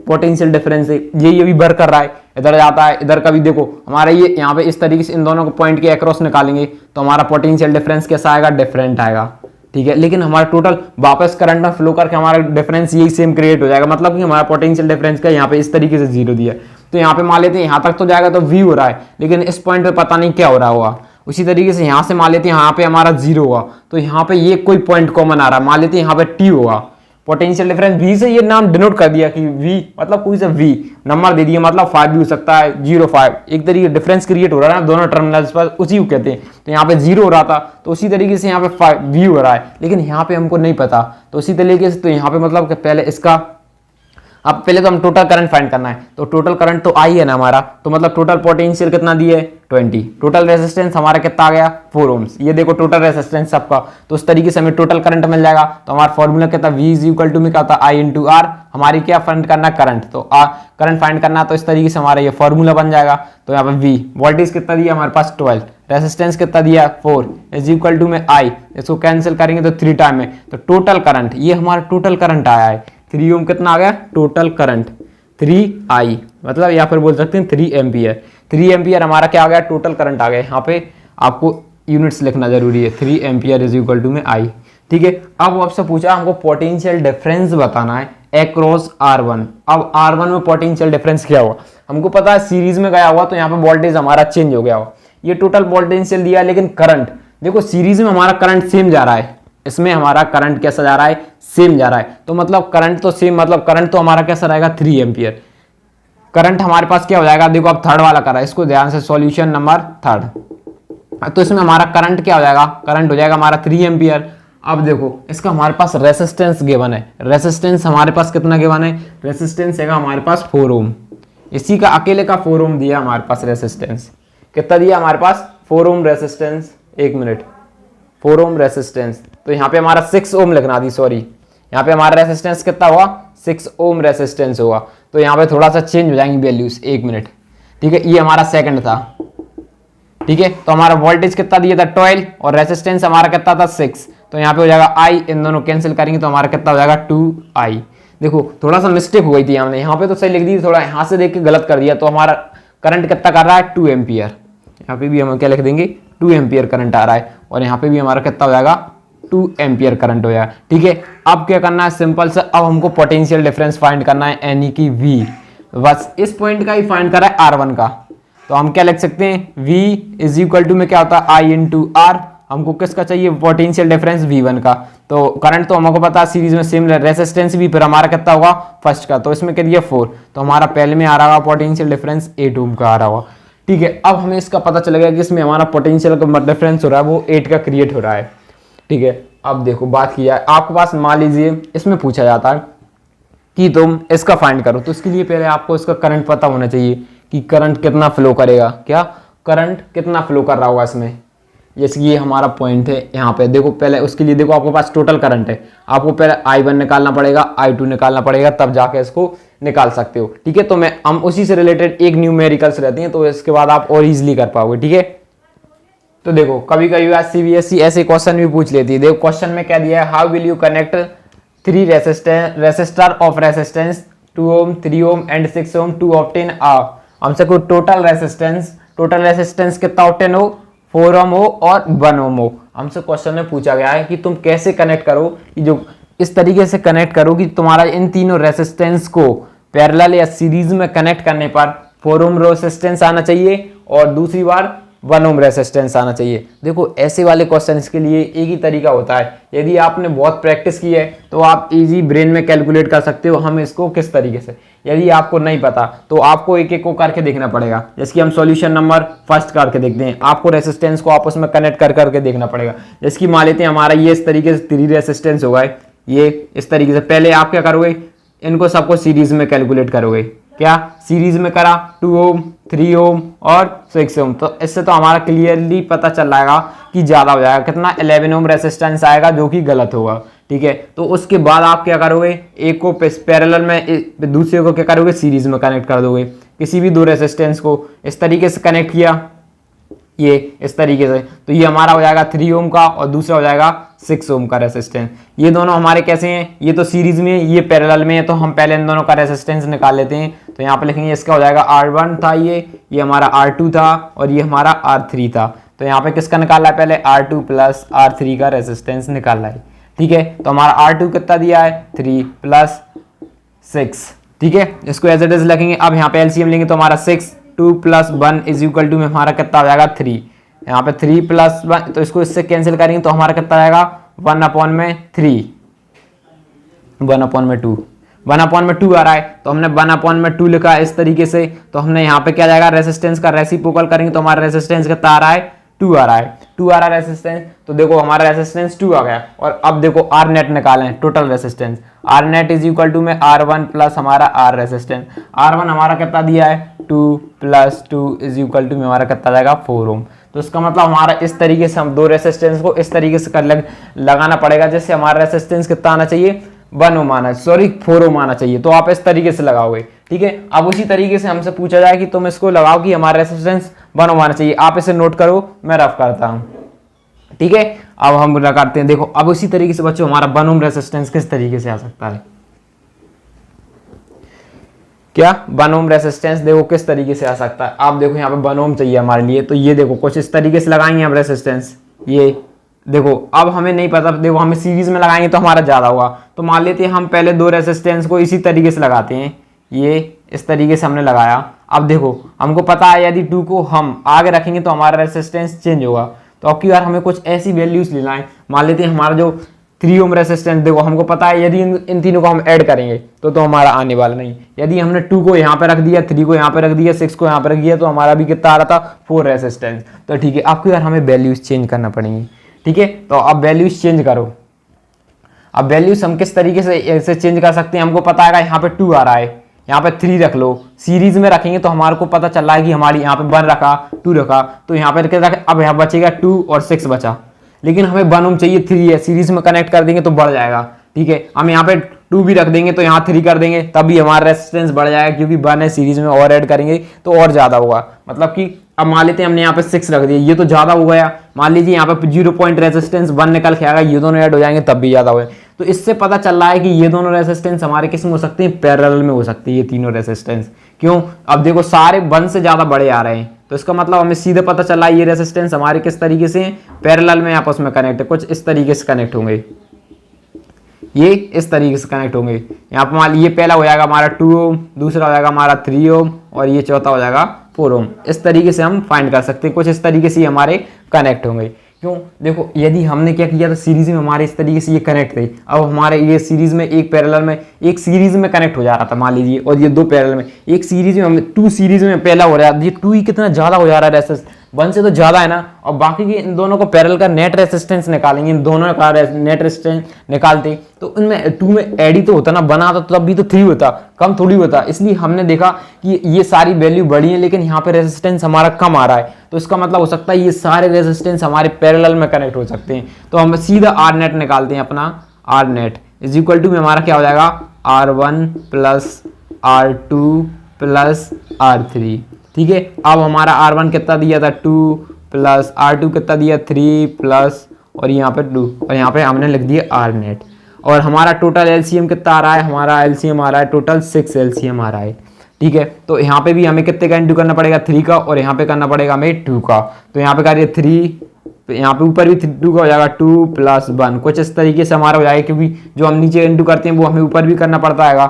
पोटेंशियल डिफरेंस है, ये भी बढ़ कर रहा है, इधर जाता है, इधर का भी देखो हमारा ये यहाँ पे इस तरीके से इन दोनों को पॉइंट के अक्रॉस निकालेंगे तो हमारा पोटेंशियल डिफरेंस कैसा आएगा, डिफरेंट आएगा, ठीक है। लेकिन हमारा टोटल वापस करंट में फ्लो करके हमारा डिफरेंस यही सेम क्रिएट हो जाएगा, मतलब कि हमारा पोटेंशियल डिफरेंस का यहाँ पे इस तरीके से 0 दिया, तो यहाँ पे मान लेते हैं यहाँ तक तो जाएगा तो V हो रहा है, लेकिन इस पॉइंट पे पता नहीं क्या हो रहा होगा। उसी तरीके से यहाँ से मान लेते हैं यहाँ पे हमारा 0 हुआ, तो यहाँ पे ये कोई पॉइंट कॉमन आ रहा है, मान लेते हैं यहाँ पे T होगा, पोटेंशियल डिफरेंस V से ये नाम डिनोट कर दिया कि V मतलब कोई सा V नंबर दे दिया, मतलब 5 भी हो सकता है 0.5, एक तरीके डिफरेंस क्रिएट हो रहा है ना दोनों टर्मिनल्स पर, उसी को कहते हैं। तो यहाँ पे 0 हो रहा था तो उसी तरीके से यहाँ पे V हो रहा है, लेकिन यहाँ पे हमको नहीं पता, तो उसी तरीके से तो यहाँ पे मतलब पहले इसका, अब पहले तो हम टोटल करंट फाइंड करना है, तो टोटल करंट तो आई है ना हमारा, तो मतलब टोटल पोटेंशियल कितना दिए 20, टोटल रेजिस्टेंस हमारा कितना आ गया 4 ओम्स, ये देखो टोटल रेजिस्टेंस सबका, तो उस तरीके से हमें टोटल करंट मिल जाएगा। तो हमारा फॉर्मूला कितना V इज इक्वल टू में क्या होता है I × R, हमारी क्या फाइंड करना करंट, तो करंट फाइंड करना, तो इस तरीके से हमारा ये फॉर्मूला बन जाएगा। तो यहाँ पे V वोल्टेज कितना दिया हमारे पास 12, रेजिस्टेंस कितना दिया 4 इज इक्वल टू में I, इसको कैंसिल करेंगे तो 3 टाइम में, तो टोटल करंट ये हमारा टोटल करंट आया है 3 ओम, कितना आ गया टोटल करंट 3I, मतलब यहाँ पर बोल सकते हैं 3 एम्पियर, 3 एम्पियर हमारा क्या आ गया टोटल करंट आ गया। यहाँ पे आपको यूनिट्स लिखना जरूरी है, 3 एम्पियर इज इक्वल टू में I, ठीक है। अब वो आपसे पूछा हमको पोटेंशियल डिफरेंस बताना है अक्रॉस R1, अब R1 में पोटेंशियल डिफरेंस क्या हुआ, हमको पता है सीरीज में गया हुआ तो यहाँ पे वोल्टेज हमारा चेंज हो गया हुआ, ये टोटल पोटेंशियल दिया, लेकिन करंट देखो सीरीज में हमारा करंट सेम जा रहा है, इसमें हमारा करंट कैसा जा रहा है सेम जा रहा है, तो मतलब करंट तो सेम, मतलब करंट तो हमारा कैसा रहेगा 3 एम्पियर। करंट हमारे पास क्या हो जाएगा, देखो अब थर्ड वाला करा है, इसको ध्यान से, सॉल्यूशन नंबर 3, तो इसमें हमारा करंट क्या हो जाएगा, करंट हो जाएगा हमारा 3 एम्पियर। अब देखो इसका हमारे पास रेजिस्टेंस गिवन है, रेजिस्टेंस हमारे पास कितना गिवन है, रेजिस्टेंस है हमारे पास 4 ओम, इसी का अकेले का 4 ओम दिया हमारे पास रेजिस्टेंस, कितना दिया हमारे पास 4 ohm resistance, 1 minute 4 ohm resistance, तो यहाँ पे हमारा 6 ओम लिखना दी, सॉरी यहाँ पे हमारा रेजिस्टेंस कितना हुआ 6 ओम रेजिस्टेंस हुआ, तो यहाँ पे थोड़ा सा चेंज हो जाएंगी वैल्यूज, 1 मिनट ठीक है, ये हमारा सेकंड था। ठीक है, तो हमारा वोल्टेज कितना दिया था 12 और रेसिस्टेंस हमारा कितना था 6। तो यहाँ पे हो जाएगा I, इन दोनों कैंसिल करेंगे तो हमारा कितना हो जाएगा 2I। देखो थोड़ा सा मिस्टेक हो गई थी हमने, यहाँ पे तो सही लिख दी, थोड़ा यहाँ से देख के गलत कर दिया। तो हमारा करंट कितना कर रहा है 2 एम्पियर। यहाँ पे भी हम क्या लिख देंगे 2 एम्पियर करंट आ रहा है और यहाँ पे भी हमारा कितना हो जाएगा 2 एम्पियर करंट हो जाएगा। ठीक है, अब क्या करना है सिंपल से, अब हमको पोटेंशियल डिफरेंस फाइंड करना है यानी कि V। बस इस पॉइंट का ही फाइंड करा है R1 का। तो हम क्या लिख सकते हैं V इज इक्वल टू में क्या होता है I इंटू R। हमको किसका चाहिए पोटेंशियल डिफरेंस V1 का। तो करंट तो हमको पता है सीरीज में सेम, रेसिस्टेंस भी फिर हमारा कितना होगा फर्स्ट का, तो इसमें क्या दिया 4। तो हमारा पहले में आ रहा होगा पोटेंशियल डिफरेंस 8 ओम का आ रहा होगा। ठीक है, अब हमें इसका पता चलेगा कि इसमें हमारा पोटेंशियल का डिफरेंस हो रहा है वो 8 का क्रिएट हो रहा है। ठीक है, अब देखो बात किया है आपके पास, मान लीजिए इसमें पूछा जाता है कि तुम इसका फाइंड करो, तो इसके लिए पहले आपको इसका करंट पता होना चाहिए कि करंट कितना फ्लो करेगा, क्या करंट कितना फ्लो कर रहा होगा इसमें। जैसे कि ये हमारा पॉइंट है यहाँ पे, देखो पहले उसके लिए देखो आपके पास टोटल करंट है, आपको पहले I1 निकालना पड़ेगा, I2 निकालना पड़ेगा, तब जाके इसको निकाल सकते हो। ठीक है, तो हम उसी से रिलेटेड एक न्यूमेरिकल्स रहती हैं, तो इसके बाद आप और इजिली कर पाओगे। ठीक है, तो देखो कभी कभी CBSE ऐसे क्वेश्चन भी पूछ लेती है। देखो क्वेश्चन में क्या दिया है, how will you connect 3 resistor of resistance 2 ohm 3 ohm and 6 ohm to obtain हमसे कोई टोटल रेसिस्टेंस कितना ऑब्टेन हो, 4 ओम हो और 1 ओम हो। हमसे क्वेश्चन में पूछा गया है कि तुम कैसे कनेक्ट करो, कि जो इस तरीके से कनेक्ट करो कि तुम्हारा इन तीनों रेसिस्टेंस को पैरेलल या सीरीज में कनेक्ट करने पर 4 ओम रेसिस्टेंस आना चाहिए और दूसरी बार 1 ओम रेसिस्टेंस आना चाहिए। देखो ऐसे वाले क्वेश्चन के लिए एक ही तरीका होता है, यदि आपने बहुत प्रैक्टिस की है तो आप इजी ब्रेन में कैलकुलेट कर सकते हो हम इसको किस तरीके से। यदि आपको नहीं पता तो आपको एक एक को करके देखना पड़ेगा। जैसे कि हम सॉल्यूशन नंबर फर्स्ट करके देखते हैं, आपको रेसिस्टेंस को आपस में कनेक्ट कर करके देखना पड़ेगा। जैसे कि मान लेते हैं हमारा ये इस तरीके से 3 रेसिस्टेंस होगा, ये इस तरीके से, पहले आप क्या करोगे, इनको सबको सीरीज में कैलकुलेट करोगे। क्या सीरीज में करा 2 ओम 3 ओम और 6 ओम, तो इससे तो हमारा क्लियरली पता चल जाएगा कि ज्यादा हो जाएगा, कितना 11 ओम रेसिस्टेंस आएगा, जो कि गलत होगा। ठीक है, तो उसके बाद आप क्या करोगे, एक को पैरेलल में, दूसरे को क्या करोगे सीरीज में कनेक्ट कर दोगे। किसी भी 2 रेसिस्टेंस को इस तरीके से कनेक्ट किया, ये इस तरीके से, तो ये हमारा हो जाएगा 3 ओम का और दूसरा हो जाएगा 6 ओम का रेसिस्टेंस। ये दोनों हमारे कैसे हैं, ये तो सीरीज में है, ये पैरेलल में है, तो हम पहले इन दोनों का रेसिस्टेंस निकाल लेते हैं। तो यहाँ पे लिखेंगे इसका हो जाएगा R1 था, ये हमारा R2 था और ये हमारा R3 था। तो यहाँ पे किसका निकालना है, पहले R2 प्लस R3 का रेसिस्टेंस निकालना है। ठीक है, तो हमारा R2 कितना दिया है 3 प्लस 6। ठीक है, इसको एज इट इज लिखेंगे। अब यहाँ पे एलसीएम लेंगे तो हमारा 6 2 प्लस 1 इज इक्वल टू में हमारा कितना हो जाएगा 3। यहाँ पे 3 प्लस 1, तो इसको इससे कैंसिल करेंगे तो हमारा कितना आएगा 1/3, 1/2, 1/2 आ रहा है। तो हमने 1/2 लिखा है इस तरीके से। तो हमने यहाँ पे क्या जाएगा, रेसिस्टेंस का रेसिप्रोकल करेंगे तो हमारा रेसिस्टेंस कितना आ रहा है 2 आ रहा है, 2 आ रहा है रेसिस्टेंस। तो देखो हमारा रेसिस्टेंस 2 आ गया। और अब देखो आर नेट निकालें, total resistance R net is equal to में R1 प्लस हमारा आर रेसिस्टेंस। R1 हमारा कितना दिया है 2 प्लस 2 इज इक्वल टू में हमारा कितना जाएगा 4 ओम। तो इसका मतलब हमारा इस तरीके से हम 2 रेसिस्टेंस को इस तरीके से लगाना पड़ेगा, जैसे हमारा रेसिस्टेंस कितना आना चाहिए 1 ओम आना, सॉरी 4 ओम आना चाहिए। तो आप इस तरीके से लगाओगे। ठीक है, अब उसी तरीके से हमसे पूछा जाए कि तुम इसको लगाओ कि हमारा रेसिस्टेंस 1 ओम आना चाहिए। आप इसे नोट करो, मैं रफ करता हूं। ठीक है, अब हम लगाते हैं। देखो अब उसी तरीके से बच्चों हमारा 1 ओम रेसिस्टेंस किस तरीके से आ सकता है, क्या 1 ओम रेसिस्टेंस देखो किस तरीके से आ सकता है। आप देखो यहाँ पे 1 ओम चाहिए हमारे लिए, तो ये देखो कुछ इस तरीके से लगाएंगे हम रेसिस्टेंस। ये देखो अब हमें नहीं पता, देखो हमें सीरीज में लगाएंगे तो हमारा ज्यादा होगा। तो मान लेते हैं हम पहले 2 रेसिस्टेंस को इसी तरीके से लगाते हैं, ये इस तरीके से हमने लगाया। अब देखो हमको पता है यदि 2 को हम आगे रखेंगे तो हमारा रेसिस्टेंस चेंज होगा। तो अब की बार हमें कुछ ऐसी वैल्यूज लेना है। मान लेते हैं हमारा जो 3 ओम रेसिस्टेंस, देखो हमको पता है यदि इन तीनों को हम ऐड करेंगे तो हमारा आने वाला नहीं। यदि हमने 2 को यहाँ पे रख दिया, 3 को यहाँ पे रख दिया, 6 को यहाँ पे रख दिया, तो हमारा भी कितना आ रहा था 4 रेसिस्टेंस। तो ठीक है, अब की बार हमें वैल्यूज चेंज करना पड़ेंगी। ठीक है, तो अब वैल्यूज चेंज करो। अब वैल्यूज हम किस तरीके से चेंज कर सकते हैं, हमको पता है यहाँ पे 2 आ रहा है, यहाँ पे 3 रख लो। सीरीज में रखेंगे तो हमारे को पता चल रहा है कि हमारी यहाँ पे 1 रखा 2 रखा, तो यहाँ पे अब यहाँ बचेगा 2 और 6 बचा। लेकिन हमें 1 ओम चाहिए, 3 है, सीरीज में कनेक्ट कर देंगे तो बढ़ जाएगा। ठीक है, हम यहाँ पे 2 भी रख देंगे तो यहाँ 3 कर देंगे तब भी हमारा रेसिस्टेंस बढ़ जाएगा, क्योंकि 1 है सीरीज में और ऐड करेंगे तो और ज़्यादा होगा। मतलब कि अब मान लेते हैं हमने यहाँ पे 6 रख दिया, ये तो ज़्यादा हो गया। मान लीजिए यहाँ पे 0 पॉइंट रेसिस्टेंस 1 निकल के आएगा, ये दोनों ऐड हो जाएंगे तब भी ज़्यादा हो। तो इससे पता चल रहा है कि ये दोनों रेसिस्टेंस हमारे किस में हो सकते हैं, पैरेलल में हो सकती है ये तीनों रेसिस्टेंस। क्यों, अब देखो सारे 1 से ज़्यादा बड़े आ रहे हैं, तो इसका मतलब हमें सीधे पता चल रहा है ये रेसिस्टेंस हमारे किस तरीके से पैरेलल में आपस में कनेक्ट है, कुछ इस तरीके से कनेक्ट होंगे, ये इस तरीके से कनेक्ट होंगे। यहाँ पर मान लीजिए पहला हो जाएगा हमारा 2 ओम, दूसरा हो जाएगा हमारा 3 ओम और ये चौथा हो जाएगा 4 ओम। इस तरीके से हम फाइंड कर सकते हैं, कुछ इस तरीके से हमारे कनेक्ट होंगे। क्यों, देखो यदि हमने क्या किया था, सीरीज में हमारे इस तरीके से ये कनेक्ट थे, अब हमारे ये सीरीज में एक पैरेलल में एक सीरीज में कनेक्ट हो जा रहा था मान लीजिए, और ये 2 पैरेलल में एक सीरीज में, हम 2 सीरीज में पहला हो रहा है, ये 2 ही कितना ज्यादा हो जा रहा है रेसिस्टेंस, 1 से तो ज्यादा है ना। और बाकी की इन दोनों को पैरेलल का नेट रेसिस्टेंस निकालेंगे, इन दोनों का नेट रेसिस्टेंस निकालते तो इनमें 2 में ऐड ही तो होता ना, बना तो तब भी तो 3 होता, कम थोड़ी होता। इसलिए हमने देखा कि ये सारी वैल्यू बड़ी है लेकिन यहाँ पे रेसिस्टेंस हमारा कम आ रहा है, तो इसका मतलब हो सकता है ये सारे रेसिस्टेंस हमारे पैरेलल में कनेक्ट हो सकते हैं। तो हम सीधा आर नेट निकालते हैं, अपना R net is equal to में हमारा क्या हो जाएगा, R1 plus R2 plus R3। ठीक है, अब हमारा R1 कितना दिया था 2 प्लस R2 कितना दिया 3 प्लस और यहाँ पे 2 और यहाँ पे हमने लिख दिया R नेट। और हमारा टोटल एलसीएम कितना आ रहा है, हमारा एलसीएम आ रहा है टोटल 6 एलसीएम आ रहा है। ठीक है, तो यहाँ पे भी हमें कितने का इंटू करना पड़ेगा 3 का, और यहाँ पे करना पड़ेगा हमें 2 का। तो यहाँ पे करिए 3, यहाँ पे ऊपर भी 2 का हो जाएगा 2 प्लस 1, कुछ इस तरीके से हमारा हो जाएगा, क्योंकि जो हम नीचे इंटू करते हैं वो हमें ऊपर भी करना पड़ता है।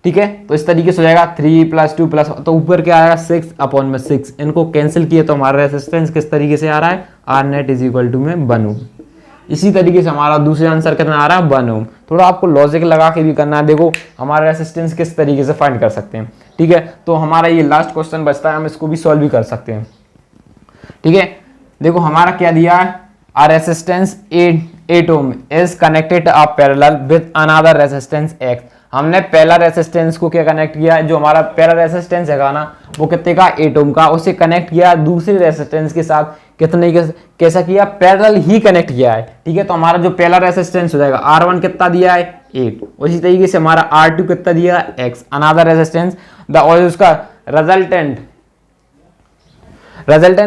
ठीक है, तो इस तरीके से हो जाएगा 3 प्लस 2 प्लस, तो ऊपर क्या आएगा 6/6। इनको कैंसिल किए तो हमारा रेसिस्टेंस किस तरीके से आ रहा है, R net is equal to में 1 ओम। इसी तरीके से हमारा दूसरे आंसर कितना आ रहा है 1 ओम। थोड़ा आपको लॉजिक लगा के भी करना है, देखो हमारा रेसिस्टेंस किस तरीके से फाइंड कर सकते हैं। ठीक है, तो हमारा ये लास्ट क्वेश्चन बचता है, हम इसको भी सॉल्व भी कर सकते हैं। ठीक है, देखो हमारा क्या दिया है, R resistance 8 ohm is connected a parallel with another resistance x। हमने पहला रेसिस्टेंस को क्या कनेक्ट किया, जो हमारा पहला रेसिस्टेंस है ना वो कितने का 8 ओम का, उसे कनेक्ट किया दूसरे रेसिस्टेंस के साथ, कितने कैसा किया, पैरेलल ही कनेक्ट किया है। ठीक है, तो हमारा जो पहला रेसिस्टेंस हो जाएगा R1 कितना दिया है 8, उसी तरीके से हमारा R2 कितना दिया है x, अनदर रेसिस्टेंस और उसका रिजल्टेंट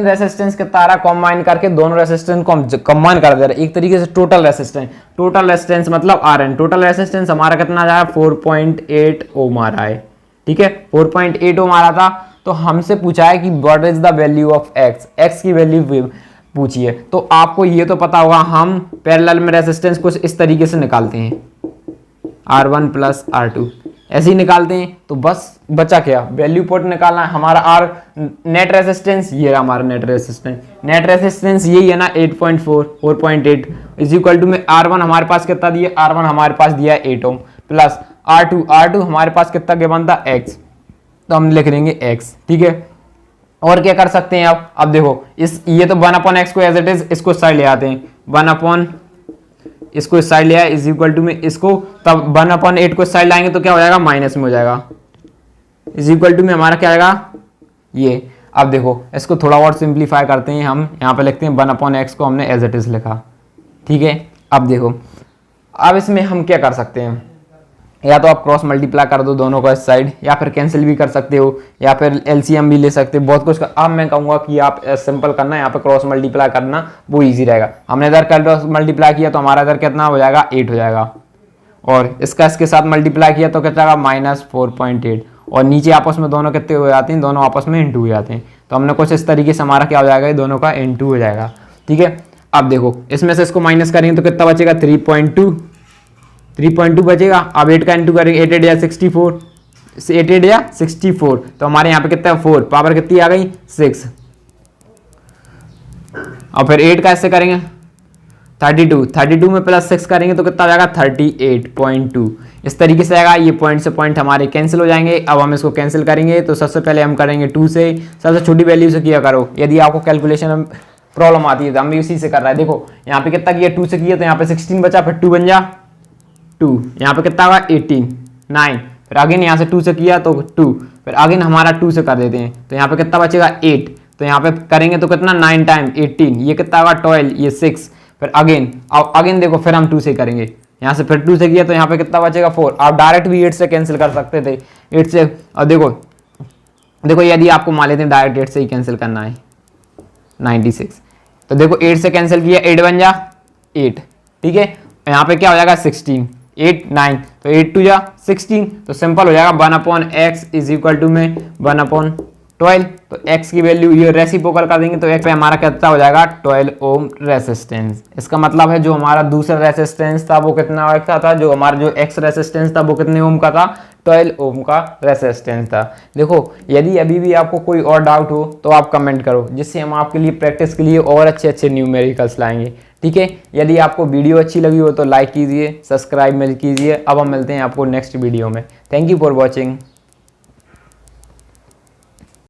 रेसिस्टेंस कितना आ रहा है, कॉम्बाइन करके दोनों रेसिस्टेंस को हम कंबाइन कर दे रहे हैं एक तरीके से। टोटल रेसिस्टेंस मतलब Rn, टोटल रेसिस्टेंस हमारा कितना आ रहा है 4.8 ओम आ रहा है। ठीक है, 4.8 ओम आ रहा था, तो हमसे पूछा है कि what is the value of x की वैल्यू पूछी है। तो आपको ये तो पता होगा, हम पैरेलल में रेसिस्टेंस कुछ इस तरीके से निकालते हैं, R1 प्लस R2 ऐसे ही निकालते हैं। तो बस बचा क्या, वैल्यू पुट निकालना है। हमारा आर नेट रेसिस्टेंस ये है, हमारा नेट रेसिस्टेंस यही है ना 4.8 इज इक्वल टू में R1 हमारे पास कितना दिया, R1 हमारे पास दिया है 8 ओम प्लस R2 हमारे पास कितना गिवन था x, तो हम लिख देंगे x। ठीक है, और क्या कर सकते हैं अब देखो ये तो 1/x को एज इट इज इसको साइड ले आते हैं, 1 इसको इस साइड ले आए इज इक्वल टू में इसको, तब 1/8 को साइड लाएंगे तो क्या हो जाएगा माइनस में हो जाएगा, इज इक्वल टू में हमारा क्या आएगा ये। अब देखो इसको थोड़ा और सिंप्लीफाई करते हैं, हम यहाँ पे लिखते हैं 1/x को हमने एज इट इज लिखा। ठीक है, अब देखो अब इसमें हम क्या कर सकते हैं, या तो आप क्रॉस मल्टीप्लाई कर दो दोनों को इस साइड, या फिर कैंसिल भी कर सकते हो, या फिर एलसीएम भी ले सकते हो, बहुत कुछ। अब मैं कहूँगा कि आप सिंपल करना, यहाँ पे क्रॉस मल्टीप्लाई करना वो इजी रहेगा। हमने इधर क्रॉस मल्टीप्लाई किया तो हमारा इधर कितना हो जाएगा 8 हो जाएगा, और इसका इसके साथ मल्टीप्लाई किया तो कितना -4.8, और नीचे आपस में दोनों कितने हो जाते हैं, दोनों आपस में इंटू हो जाते हैं। तो हमने कुछ इस तरीके से हमारा क्या हो जाएगा, दोनों का इंटू हो जाएगा। ठीक है, अब देखो इसमें से इसको माइनस करेंगे तो कितना बचेगा 3.2 बचेगा। अब 8 का इंटू करेंगे, 8 या 64, तो हमारे यहाँ पे कितना है 4, पावर कितनी आ गई 6, और फिर 8 का ऐसे करेंगे 32 में प्लस 6 करेंगे तो कितना आ जाएगा 38.2। इस तरीके से आएगा, ये पॉइंट से पॉइंट हमारे कैंसिल हो जाएंगे। अब हम इसको कैंसिल करेंगे तो सबसे पहले हम करेंगे 2 से, सबसे छोटी वैल्यू से किया करो। यदि आपको कैलकुलेशन प्रॉब्लम आती है तो हम भी उसी से कर रहा है। देखो यहाँ पे कितना किया 2 से किया तो यहाँ पे 16 बचा, फिर 2 बन जा 2, यहाँ पे कितना होगा 18, 9, फिर अगेन यहाँ से 2 से किया तो 2, फिर अगेन हमारा 2 से कर देते हैं तो यहाँ पे कितना बचेगा 8, तो यहाँ पे करेंगे तो कितना 9 टाइम 18, ये कितना होगा 12, ये 6, फिर अगेन देखो फिर हम 2 से करेंगे यहाँ से फिर 2 से किया तो यहाँ पे कितना बचेगा 4। आप डायरेक्ट भी 8 से कैंसिल कर सकते थे 8 से। और देखो यदि आपको मान लेते हैं डायरेक्ट 8 से ही कैंसिल करना है 96, तो देखो 8 से कैंसिल किया 8 बन जा 8, ठीक है। यहाँ पे क्या हो जाएगा 16, 8 9, तो 8 2 जा 16, तो सिंपल हो जाएगा 1/x इज इक्वल टू में 1/12। तो x की वैल्यू ये रेसिप्रोकल कर देंगे तो x पे हमारा कितना हो जाएगा 12 ओम रेसिस्टेंस। इसका मतलब है जो हमारा दूसरा रेसिस्टेंस था वो कितना ओम का था, जो हमारा जो x रेसिस्टेंस था वो कितने ओम का था 12 ओम का रेसिस्टेंस था। देखो यदि अभी भी आपको कोई और डाउट हो तो आप कमेंट करो, जिससे हम आपके लिए प्रैक्टिस के लिए और अच्छे न्यूमेरिकल्स लाएंगे, ठीक है। यदि आपको वीडियो अच्छी लगी हो तो लाइक कीजिए, सब्सक्राइब कीजिए। अब हम मिलते हैं आपको नेक्स्ट वीडियो में। Thank you for watching.